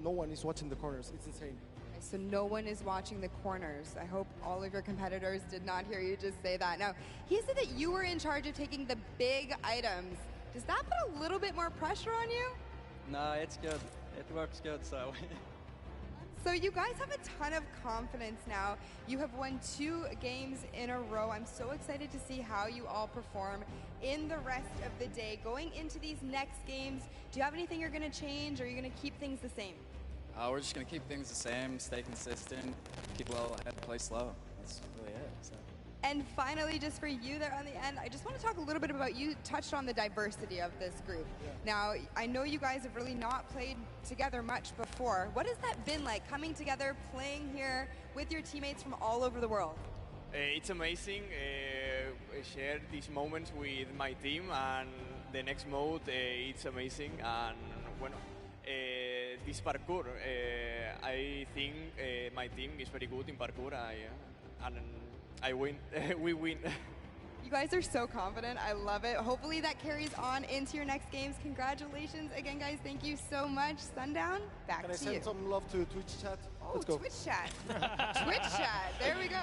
no one is watching the corners. It's insane. So no one is watching the corners. I hope all of your competitors did not hear you just say that. Now, he said that you were in charge of taking the big items. Does that put a little bit more pressure on you? No, it's good. It works good, so. So you guys have a ton of confidence now. You have won 2 games in a row. I'm so excited to see how you all perform in the rest of the day. Going into these next games, do you have anything you're going to change, or are you going to keep things the same? We're just going to keep things the same, stay consistent, keep well ahead, play slow. That's really it. So. And finally, just for you there on the end, I just want to talk a little bit about, you touched on the diversity of this group. Yeah. Now, I know you guys have really not played together much before. What has that been like, coming together, playing here with your teammates from all over the world? It's amazing. I shared these moments with my team, and the next mode, it's amazing. And bueno, this parkour, I think my team is very good in parkour, and I win. We win. You guys are so confident. I love it. Hopefully that carries on into your next games. Congratulations again, guys. Thank you so much. Sundown, back to you. Can I send some love to Twitch chat? Oh, Let's go. Twitch chat. Twitch chat. There we go.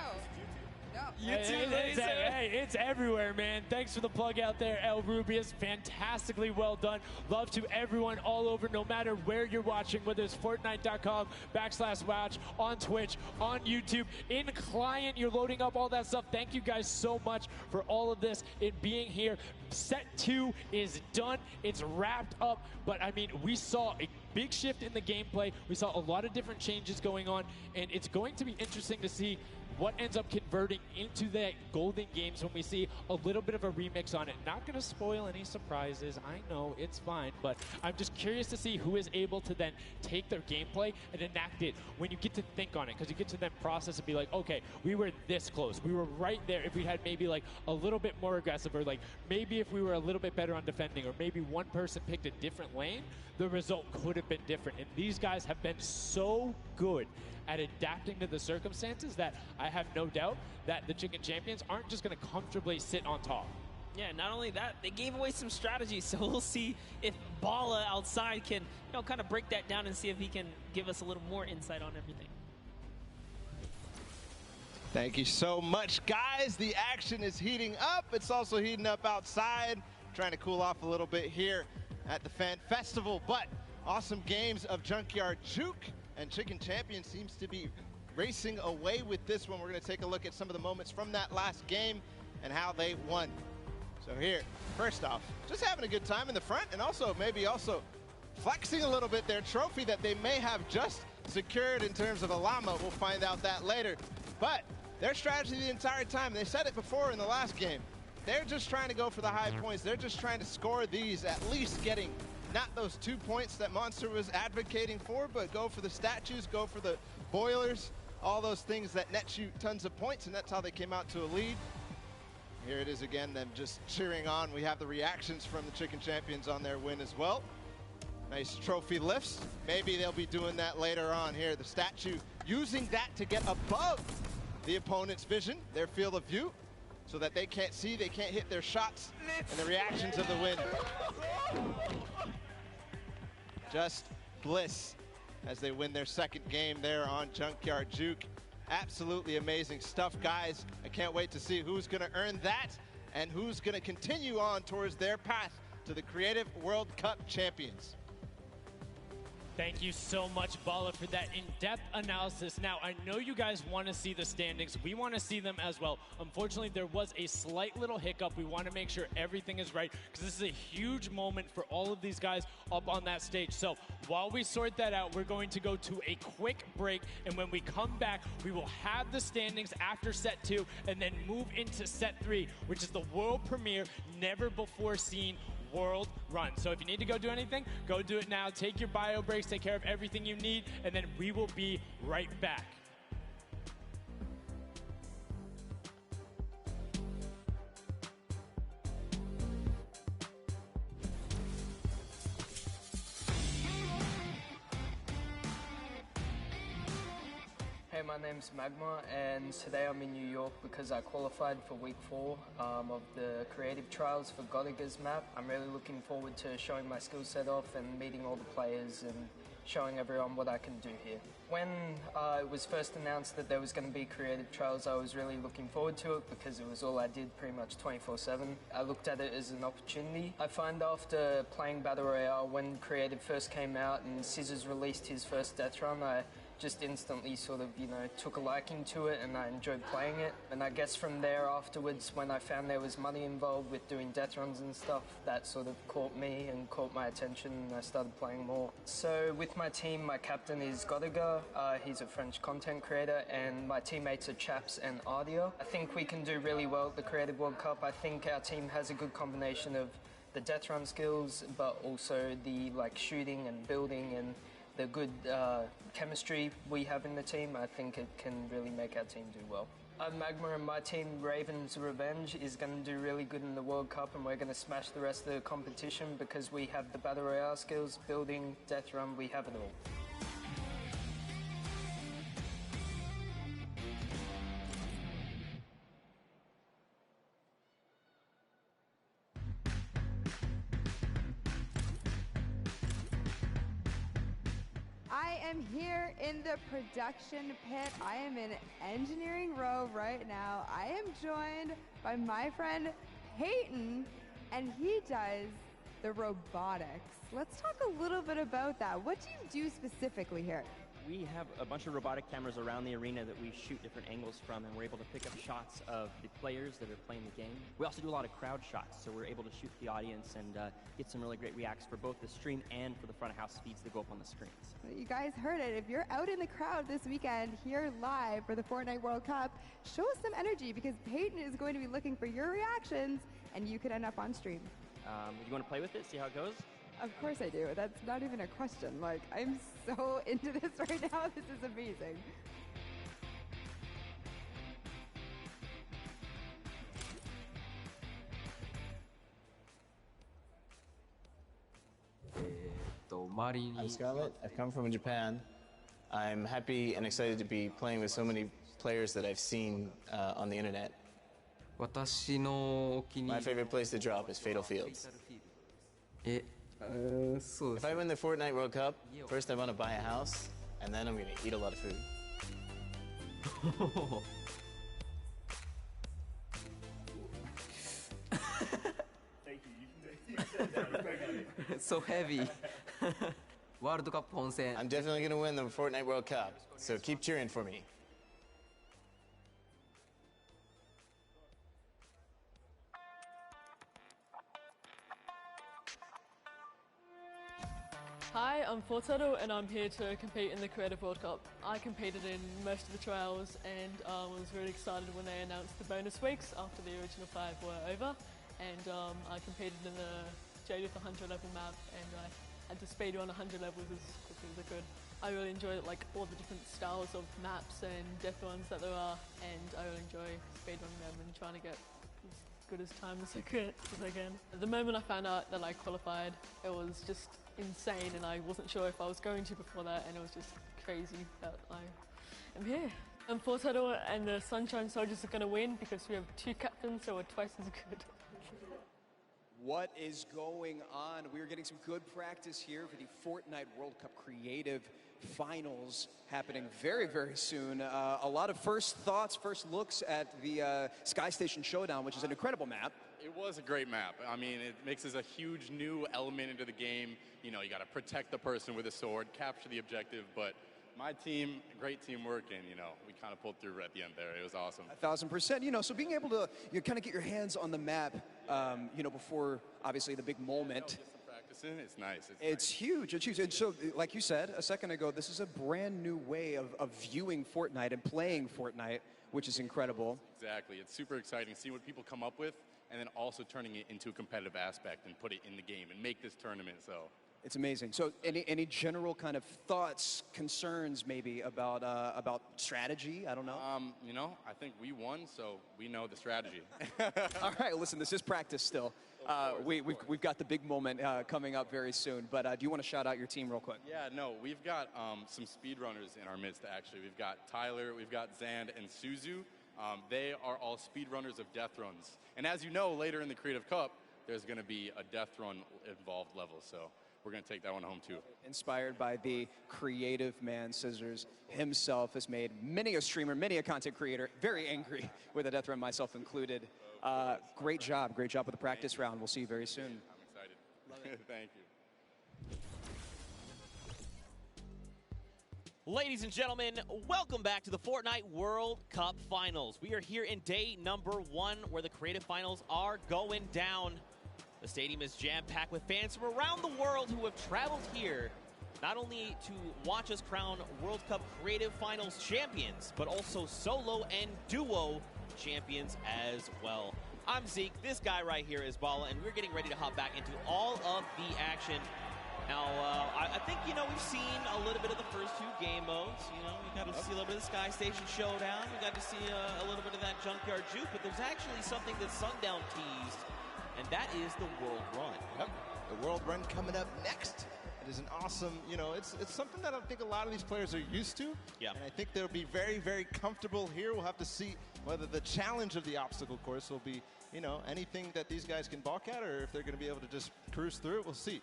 It's everywhere, man. Thanks for the plug out there, El Rubius. Fantastically well done. Love to everyone all over, no matter where you're watching, whether it's Fortnite.com/watch, on Twitch, on YouTube, in client, you're loading up all that stuff. Thank you guys so much for all of this, it being here. Set 2 is done. It's wrapped up. But, I mean, we saw a big shift in the gameplay. We saw a lot of different changes going on, and it's going to be interesting to see what ends up converting into the Golden Games when we see a little bit of a remix on it. Not going to spoil any surprises. I know, it's fine. But I'm just curious to see who is able to then take their gameplay and enact it when you get to think on it. Because you get to then process and be like, okay, we were this close. We were right there. If we had maybe like a little bit more aggressive, or like maybe if we were a little bit better on defending, or maybe one person picked a different lane, the result could have been different. And these guys have been so good at adapting to the circumstances that I have no doubt that the Chicken Champions aren't just going to comfortably sit on top. Yeah, not only that, they gave away some strategies, so we'll see if Bala outside can, kind of break that down and see if he can give us a little more insight on everything. Thank you so much, guys. The action is heating up. It's also heating up outside. Trying to cool off a little bit here at the Fan Festival, but awesome games of Junkyard Juke, and Chicken Champion seems to be racing away with this one. We're going to take a look at some of the moments from that last game and how they won. So here, first off, just having a good time in the front, and also maybe flexing a little bit their trophy that they may have just secured in terms of a llama. We'll find out that later. But their strategy the entire time, they said it before in the last game, they're just trying to go for the high points. They're just trying to score these, at least getting not those 2 points that Monster was advocating for, but go for the statues, go for the boilers, all those things that net you tons of points, and that's how they came out to a lead. Here it is again, them just cheering on. We have the reactions from the Chicken Champions on their win as well. Nice trophy lifts. Maybe they'll be doing that later on here. The statue using that to get above the opponent's vision, their field of view, so that they can't see, they can't hit their shots, and the reactions of the win. Just bliss as they win their second game there on Junkyard Juke. Absolutely amazing stuff, guys. I can't wait to see who's going to earn that and who's going to continue on towards their path to the Creative World Cup champions. Thank you so much, Bala, for that in-depth analysis. Now, I know you guys want to see the standings. We want to see them as well. Unfortunately, there was a slight little hiccup. We want to make sure everything is right because this is a huge moment for all of these guys up on that stage. So while we sort that out, we're going to go to a quick break. And when we come back, we will have the standings after set 2 and then move into set 3, which is the world premiere, never before seen world run. So if you need to go do anything, go do it now. Take your bio breaks, take care of everything you need, and then we will be right back. Hey, my name's Magma, and today I'm in New York because I qualified for week 4 of the creative trials for Godiga's map. I'm really looking forward to showing my skill set off and meeting all the players and showing everyone what I can do here. When it was first announced that there was going to be creative trials, I was really looking forward to it because it was all I did pretty much 24/7. I looked at it as an opportunity. I find after playing Battle Royale, when creative first came out and Scissors released his first death run, I just instantly sort of, took a liking to it and I enjoyed playing it. And I guess from there afterwards, when I found there was money involved with doing death runs and stuff, that sort of caught me and caught my attention and I started playing more. So with my team, my captain is Godiga. He's a French content creator and my teammates are Chaps and Ardia. I think we can do really well at the Creative World Cup. I think our team has a good combination of the death run skills, but also the shooting and building and the good chemistry we have in the team. I think it can really make our team do well. Magma and my team, Raven's Revenge, is going to do really good in the World Cup and we're going to smash the rest of the competition because we have the Battle Royale skills, building, death run, we have it all. I am here in the production pit. I am in engineering row right now. I am joined by my friend Peyton, and he does the robotics. Let's talk a little bit about that. What do you do specifically here? We have a bunch of robotic cameras around the arena that we shoot different angles from, and we're able to pick up shots of the players that are playing the game. We also do a lot of crowd shots, so we're able to shoot the audience and get some really great reacts for both the stream and for the front of house feeds that go up on the screens. You guys heard it. If you're out in the crowd this weekend here live for the Fortnite World Cup, show us some energy because Peyton is going to be looking for your reactions and you could end up on stream. You want to play with it, see how it goes? Of course I do. That's not even a question. I'm so into this right now. This is amazing. I'm Scarlett. I've come from Japan. I'm happy and excited to be playing with so many players that I've seen on the internet. My favorite place to drop is Fatal Fields. If I win the Fortnite World Cup, first I want to buy a house, and then I'm going to eat a lot of food. Thank you. So heavy. World Cup Ponsen. I'm definitely going to win the Fortnite World Cup, so keep cheering for me. Hi, I'm Fortnite and I'm here to compete in the Creative World Cup. I competed in most of the trials and was really excited when they announced the bonus weeks after the original 5 were over. And I competed in the Jaded 100 level map and I had to speed run 100 levels as quickly as I could. I really enjoy all the different styles of maps and death runs that there are, and I really enjoy speedrunning them and trying to get as good as time as I can. The moment I found out that I qualified, it was just insane and I wasn't sure if I was going to before that, and it was just crazy that I am here. And Fortnite and the Sunshine Soldiers are going to win because we have 2 captains, so we're twice as good. What is going on? We're getting some good practice here for the Fortnite World Cup Creative Finals happening very, very soon. A lot of first thoughts, first looks at the Sky Station Showdown, which is an incredible map. It was a great map. I mean, it mixes a huge new element into the game. You know, you got to protect the person with a sword, capture the objective, but my team, great teamwork, and, you know, we kind of pulled through at the end there. It was awesome. 1,000%. You know, so being able to kind of get your hands on the map, you know, before obviously the big moment. Practicing, it's nice. It's huge. It's huge. And so, like you said a second ago, this is a brand new way of viewing Fortnite and playing Fortnite, which is incredible. Exactly. It's super exciting seeing what people come up with and then also turning it into a competitive aspect and put it in the game and make this tournament. So it's amazing. So any general kind of thoughts, concerns maybe about strategy? I don't know. You know, I think we won, so we know the strategy. All right, listen, this is practice still. We've got the big moment coming up very soon, but do you want to shout out your team real quick? Yeah, no, we've got some speedrunners in our midst, actually. We've got Tyler, we've got Zand, and Suzu. They are all speedrunners of death runs. And as you know, later in the Creative Cup, there's going to be a death run involved level, so we're going to take that one home, too. Inspired by the creative man, Scissors himself has made many a streamer, many a content creator very angry with a death run, myself included. Great job with the practice round. We'll see you very soon. I'm excited. Thank you. Ladies and gentlemen, welcome back to the Fortnite World Cup Finals. We are here in day number 1 where the creative finals are going down. The stadium is jam-packed with fans from around the world who have traveled here not only to watch us crown World Cup Creative Finals champions, but also solo and duo champions as well. I'm Zeke, this guy right here is Bala, and we're getting ready to hop back into all of the action. Now, I think, you know, we've seen a little bit of the first 2 game modes. You know, we got to see a little bit of the Sky Station Showdown. We got to see a little bit of that Junkyard Juke, but there's actually something that Sundown teased, and that is the World Run. Yep, the World Run coming up next. It is an awesome, you know, it's something that I think a lot of these players are used to. Yeah. And I think they'll be very, very comfortable here. We'll have to see whether the challenge of the obstacle course will be, you know, anything that these guys can balk at, or if they're going to be able to just cruise through it. We'll see.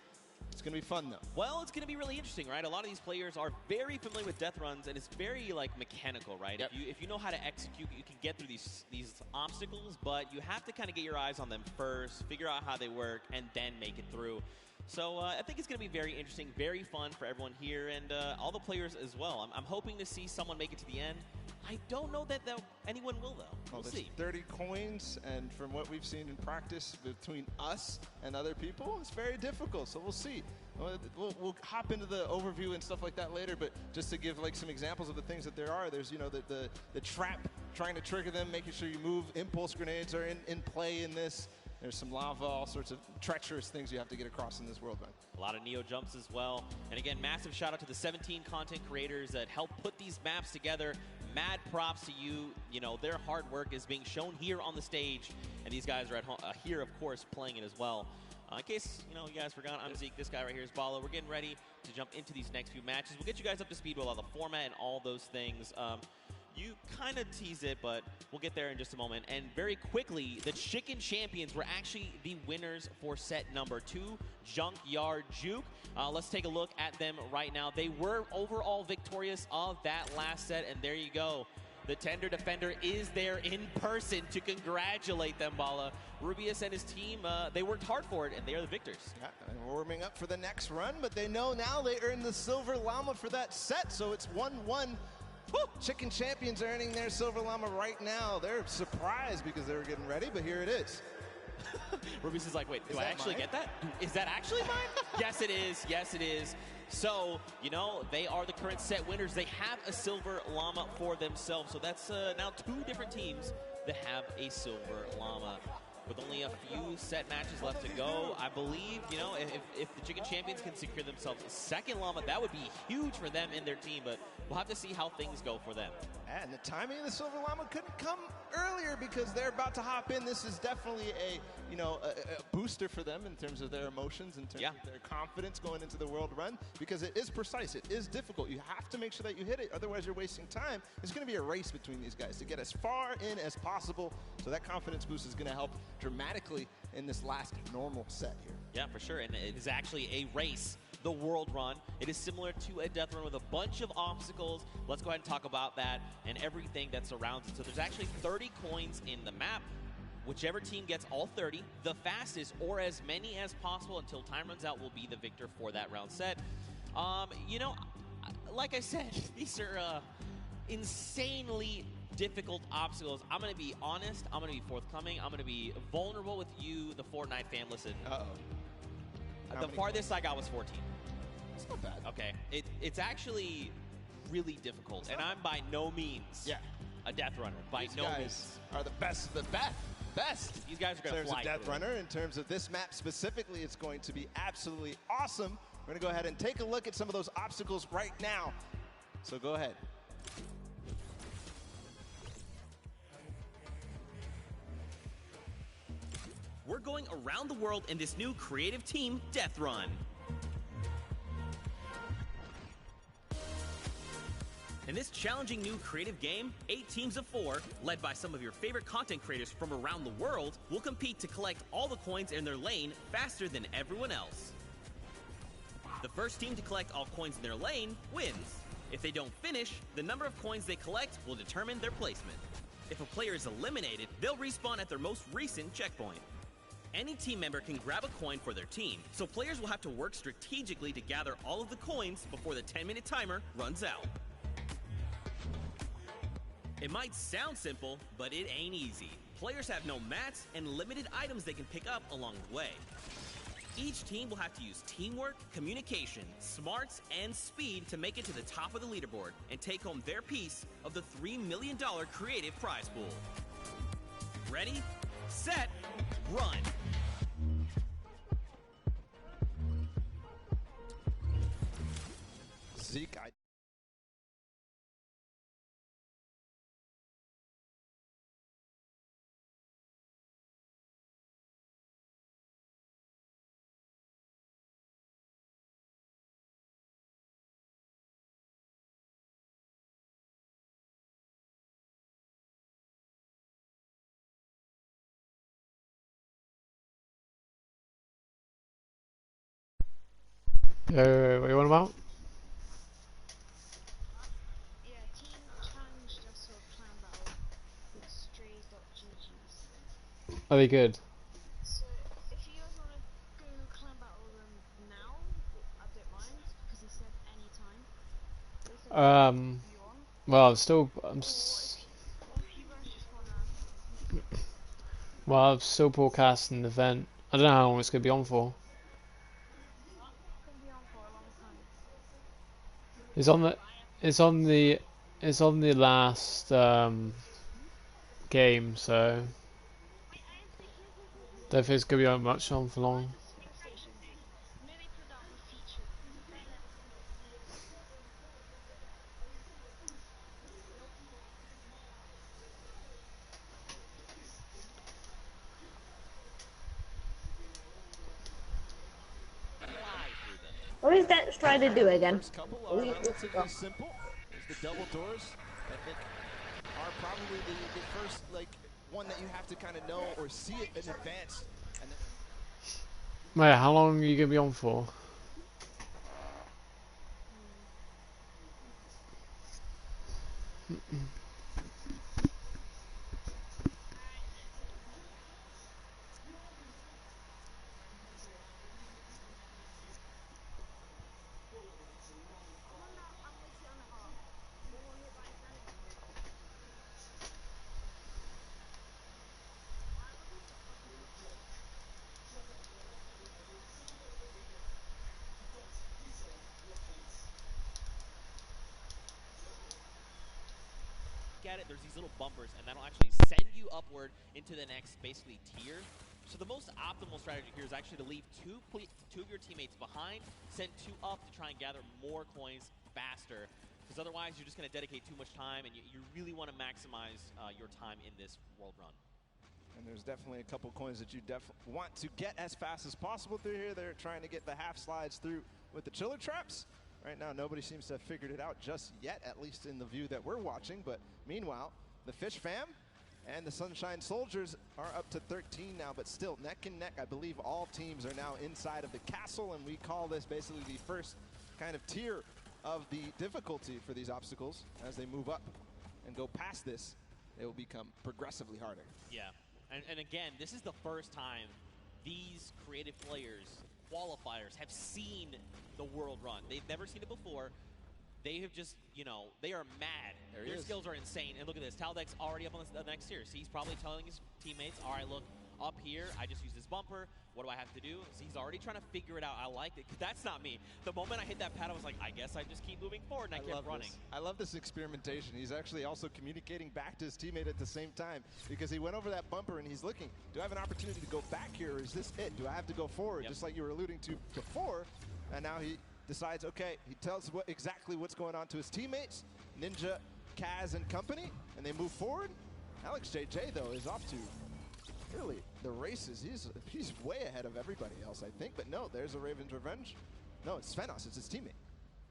It's going to be fun, though. Well, it's going to be really interesting, right? A lot of these players are very familiar with death runs, and it's very, like, mechanical, right? Yep. If you know how to execute, you can get through these obstacles, but you have to kind of get your eyes on them first, figure out how they work, and then make it through. So I think it's going to be very interesting, very fun for everyone here, and all the players as well. I'm hoping to see someone make it to the end. I don't know that anyone will, though. We'll see. 30 coins, and from what we've seen in practice between us and other people, it's very difficult, so we'll see. We'll hop into the overview and stuff like that later, but just to give like some examples of the things that there are, there's, you know, the trap, trying to trigger them, making sure you move. Impulse grenades are in play in this. There's some lava, all sorts of treacherous things you have to get across in this world run. A lot of Neo jumps as well. And again, massive shout out to the 17 content creators that helped put these maps together. Mad props to you. You know, their hard work is being shown here on the stage. And these guys are at home, here, of course, playing it as well. In case, you know, you guys forgot, I'm Zeke. This guy right here is Bala. We're getting ready to jump into these next few matches. We'll get you guys up to speed with all the format and all those things. You kind of tease it, but we'll get there in just a moment. And very quickly, the Chicken Champions were actually the winners for set number 2, Junkyard Juke. Let's take a look at them right now. They were overall victorious of that last set, and there you go. The Tender Defender is there in person to congratulate them, Bala. Rubius and his team, they worked hard for it, and they are the victors. Yeah, and warming up for the next run, but they know now they earned the Silver Llama for that set, so it's 1-1. Woo! Chicken Champions are earning their Silver Llama right now. They're surprised because they were getting ready, but here it is. Rubius is like, wait, do I actually get that? Is that actually mine? Yes, it is. Yes, it is. So, you know, they are the current set winners. They have a Silver Llama for themselves. So that's now 2 different teams that have a Silver Llama. With only a few set matches left to go, I believe, you know, if the Chicken Champions can secure themselves a second Llama, that would be huge for them and their team, but we'll have to see how things go for them. And the timing of the Silver Llama couldn't come earlier because they're about to hop in. This is definitely a booster for them in terms of their emotions, in terms of their confidence going into the world run, because it is precise, it is difficult. You have to make sure that you hit it, otherwise you're wasting time. It's going to be a race between these guys to get as far in as possible, so that confidence boost is going to help dramatically in this last normal set here. Yeah, for sure, and it is actually a race. The World Run. It is similar to a death run with a bunch of obstacles. Let's go ahead and talk about that and everything that surrounds it. So there's actually 30 coins in the map. whichever team gets all 30, the fastest, or as many as possible until time runs out, will be the victor for that round set. You know, like I said, these are insanely difficult obstacles. I'm going to be honest. I'm going to be forthcoming. I'm going to be vulnerable with you, the Fortnite fam. Listen. The farthest I got was 14. It's not bad. Okay. It's actually really difficult, and I'm by no means a death runner. By These no guys means. are the best of the best. These guys are going to fly In terms of Death through. Runner, in terms of this map specifically, it's going to be absolutely awesome. We're going to go ahead and take a look at some of those obstacles right now. So go ahead. We're going around the world in this new creative team, Death Run. In this challenging new creative game, 8 teams of 4, led by some of your favorite content creators from around the world, will compete to collect all the coins in their lane faster than everyone else. The first team to collect all coins in their lane wins. If they don't finish, the number of coins they collect will determine their placement. If a player is eliminated, they'll respawn at their most recent checkpoint. Any team member can grab a coin for their team, so players will have to work strategically to gather all of the coins before the 10-minute timer runs out. It might sound simple, but it ain't easy. Players have no mats and limited items they can pick up along the way. Each team will have to use teamwork, communication, smarts, and speed to make it to the top of the leaderboard and take home their piece of the $3 million creative prize pool. Ready, set, run! Zeke, What are you on about? Are they good? So, if you guys want to go clan battle them now, I don't mind, because he said any time. Well, I'm still broadcasting the event. I don't know how long it's gonna be on for. It's on the last game, so don't think it's gonna be on much on for long. What is that trying to do again? First couple are relatively simple. There's the double doors. I think are probably the first one that you have to kind of know or see it in advance. And then Wait, how long are you gonna be on for? At it, there's these little bumpers, and that'll actually send you upward into the next, basically, tier. So the most optimal strategy here is actually to leave two of your teammates behind, send 2 up to try and gather more coins faster, because otherwise you're just going to dedicate too much time, and you really want to maximize your time in this world run. And there's definitely a couple coins that you want to get as fast as possible through here. They're trying to get the half slides through with the chiller traps. Right now, nobody seems to have figured it out just yet, at least in the view that we're watching. But meanwhile, the Fish Fam and the Sunshine Soldiers are up to 13 now, but still neck and neck. I believe all teams are now inside of the castle, and we call this basically the first kind of tier of the difficulty for these obstacles. As they move up and go past this, they will become progressively harder. Yeah. And again, this is the first time these creative players, qualifiers, have seen the world run. They've never seen it before. They have just, you know, they are mad. Their skills are insane. And look at this. Taldeck's already up on the next tier. So he's probably telling his teammates, all right, look, up here, I just use this bumper. What do I have to do? So he's already trying to figure it out. I like it. That's not me. The moment I hit that pad, I was like, I guess I just keep moving forward, and I kept running. I love this experimentation. He's actually also communicating back to his teammate at the same time, because he went over that bumper and he's looking, do I have an opportunity to go back here, or is this it? Do I have to go forward, just like you were alluding to before? And now he decides, okay, he tells exactly what's going on to his teammates, Ninja, Kaz, and company, and they move forward. Alex JJ, though, is off to really the races. He's way ahead of everybody else, I think. But no, there's a Raven's Revenge. No, it's Svenos. It's his teammate.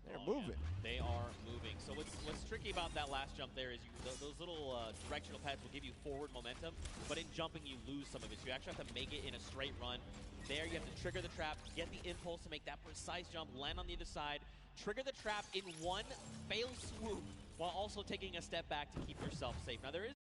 They're moving. Yeah, they are moving. So what's tricky about that last jump there is those little directional pads will give you forward momentum, but in jumping you lose some of it. So you actually have to make it in a straight run. There you have to trigger the trap, get the impulse to make that precise jump, land on the other side, trigger the trap in one fail swoop, while also taking a step back to keep yourself safe. Now there is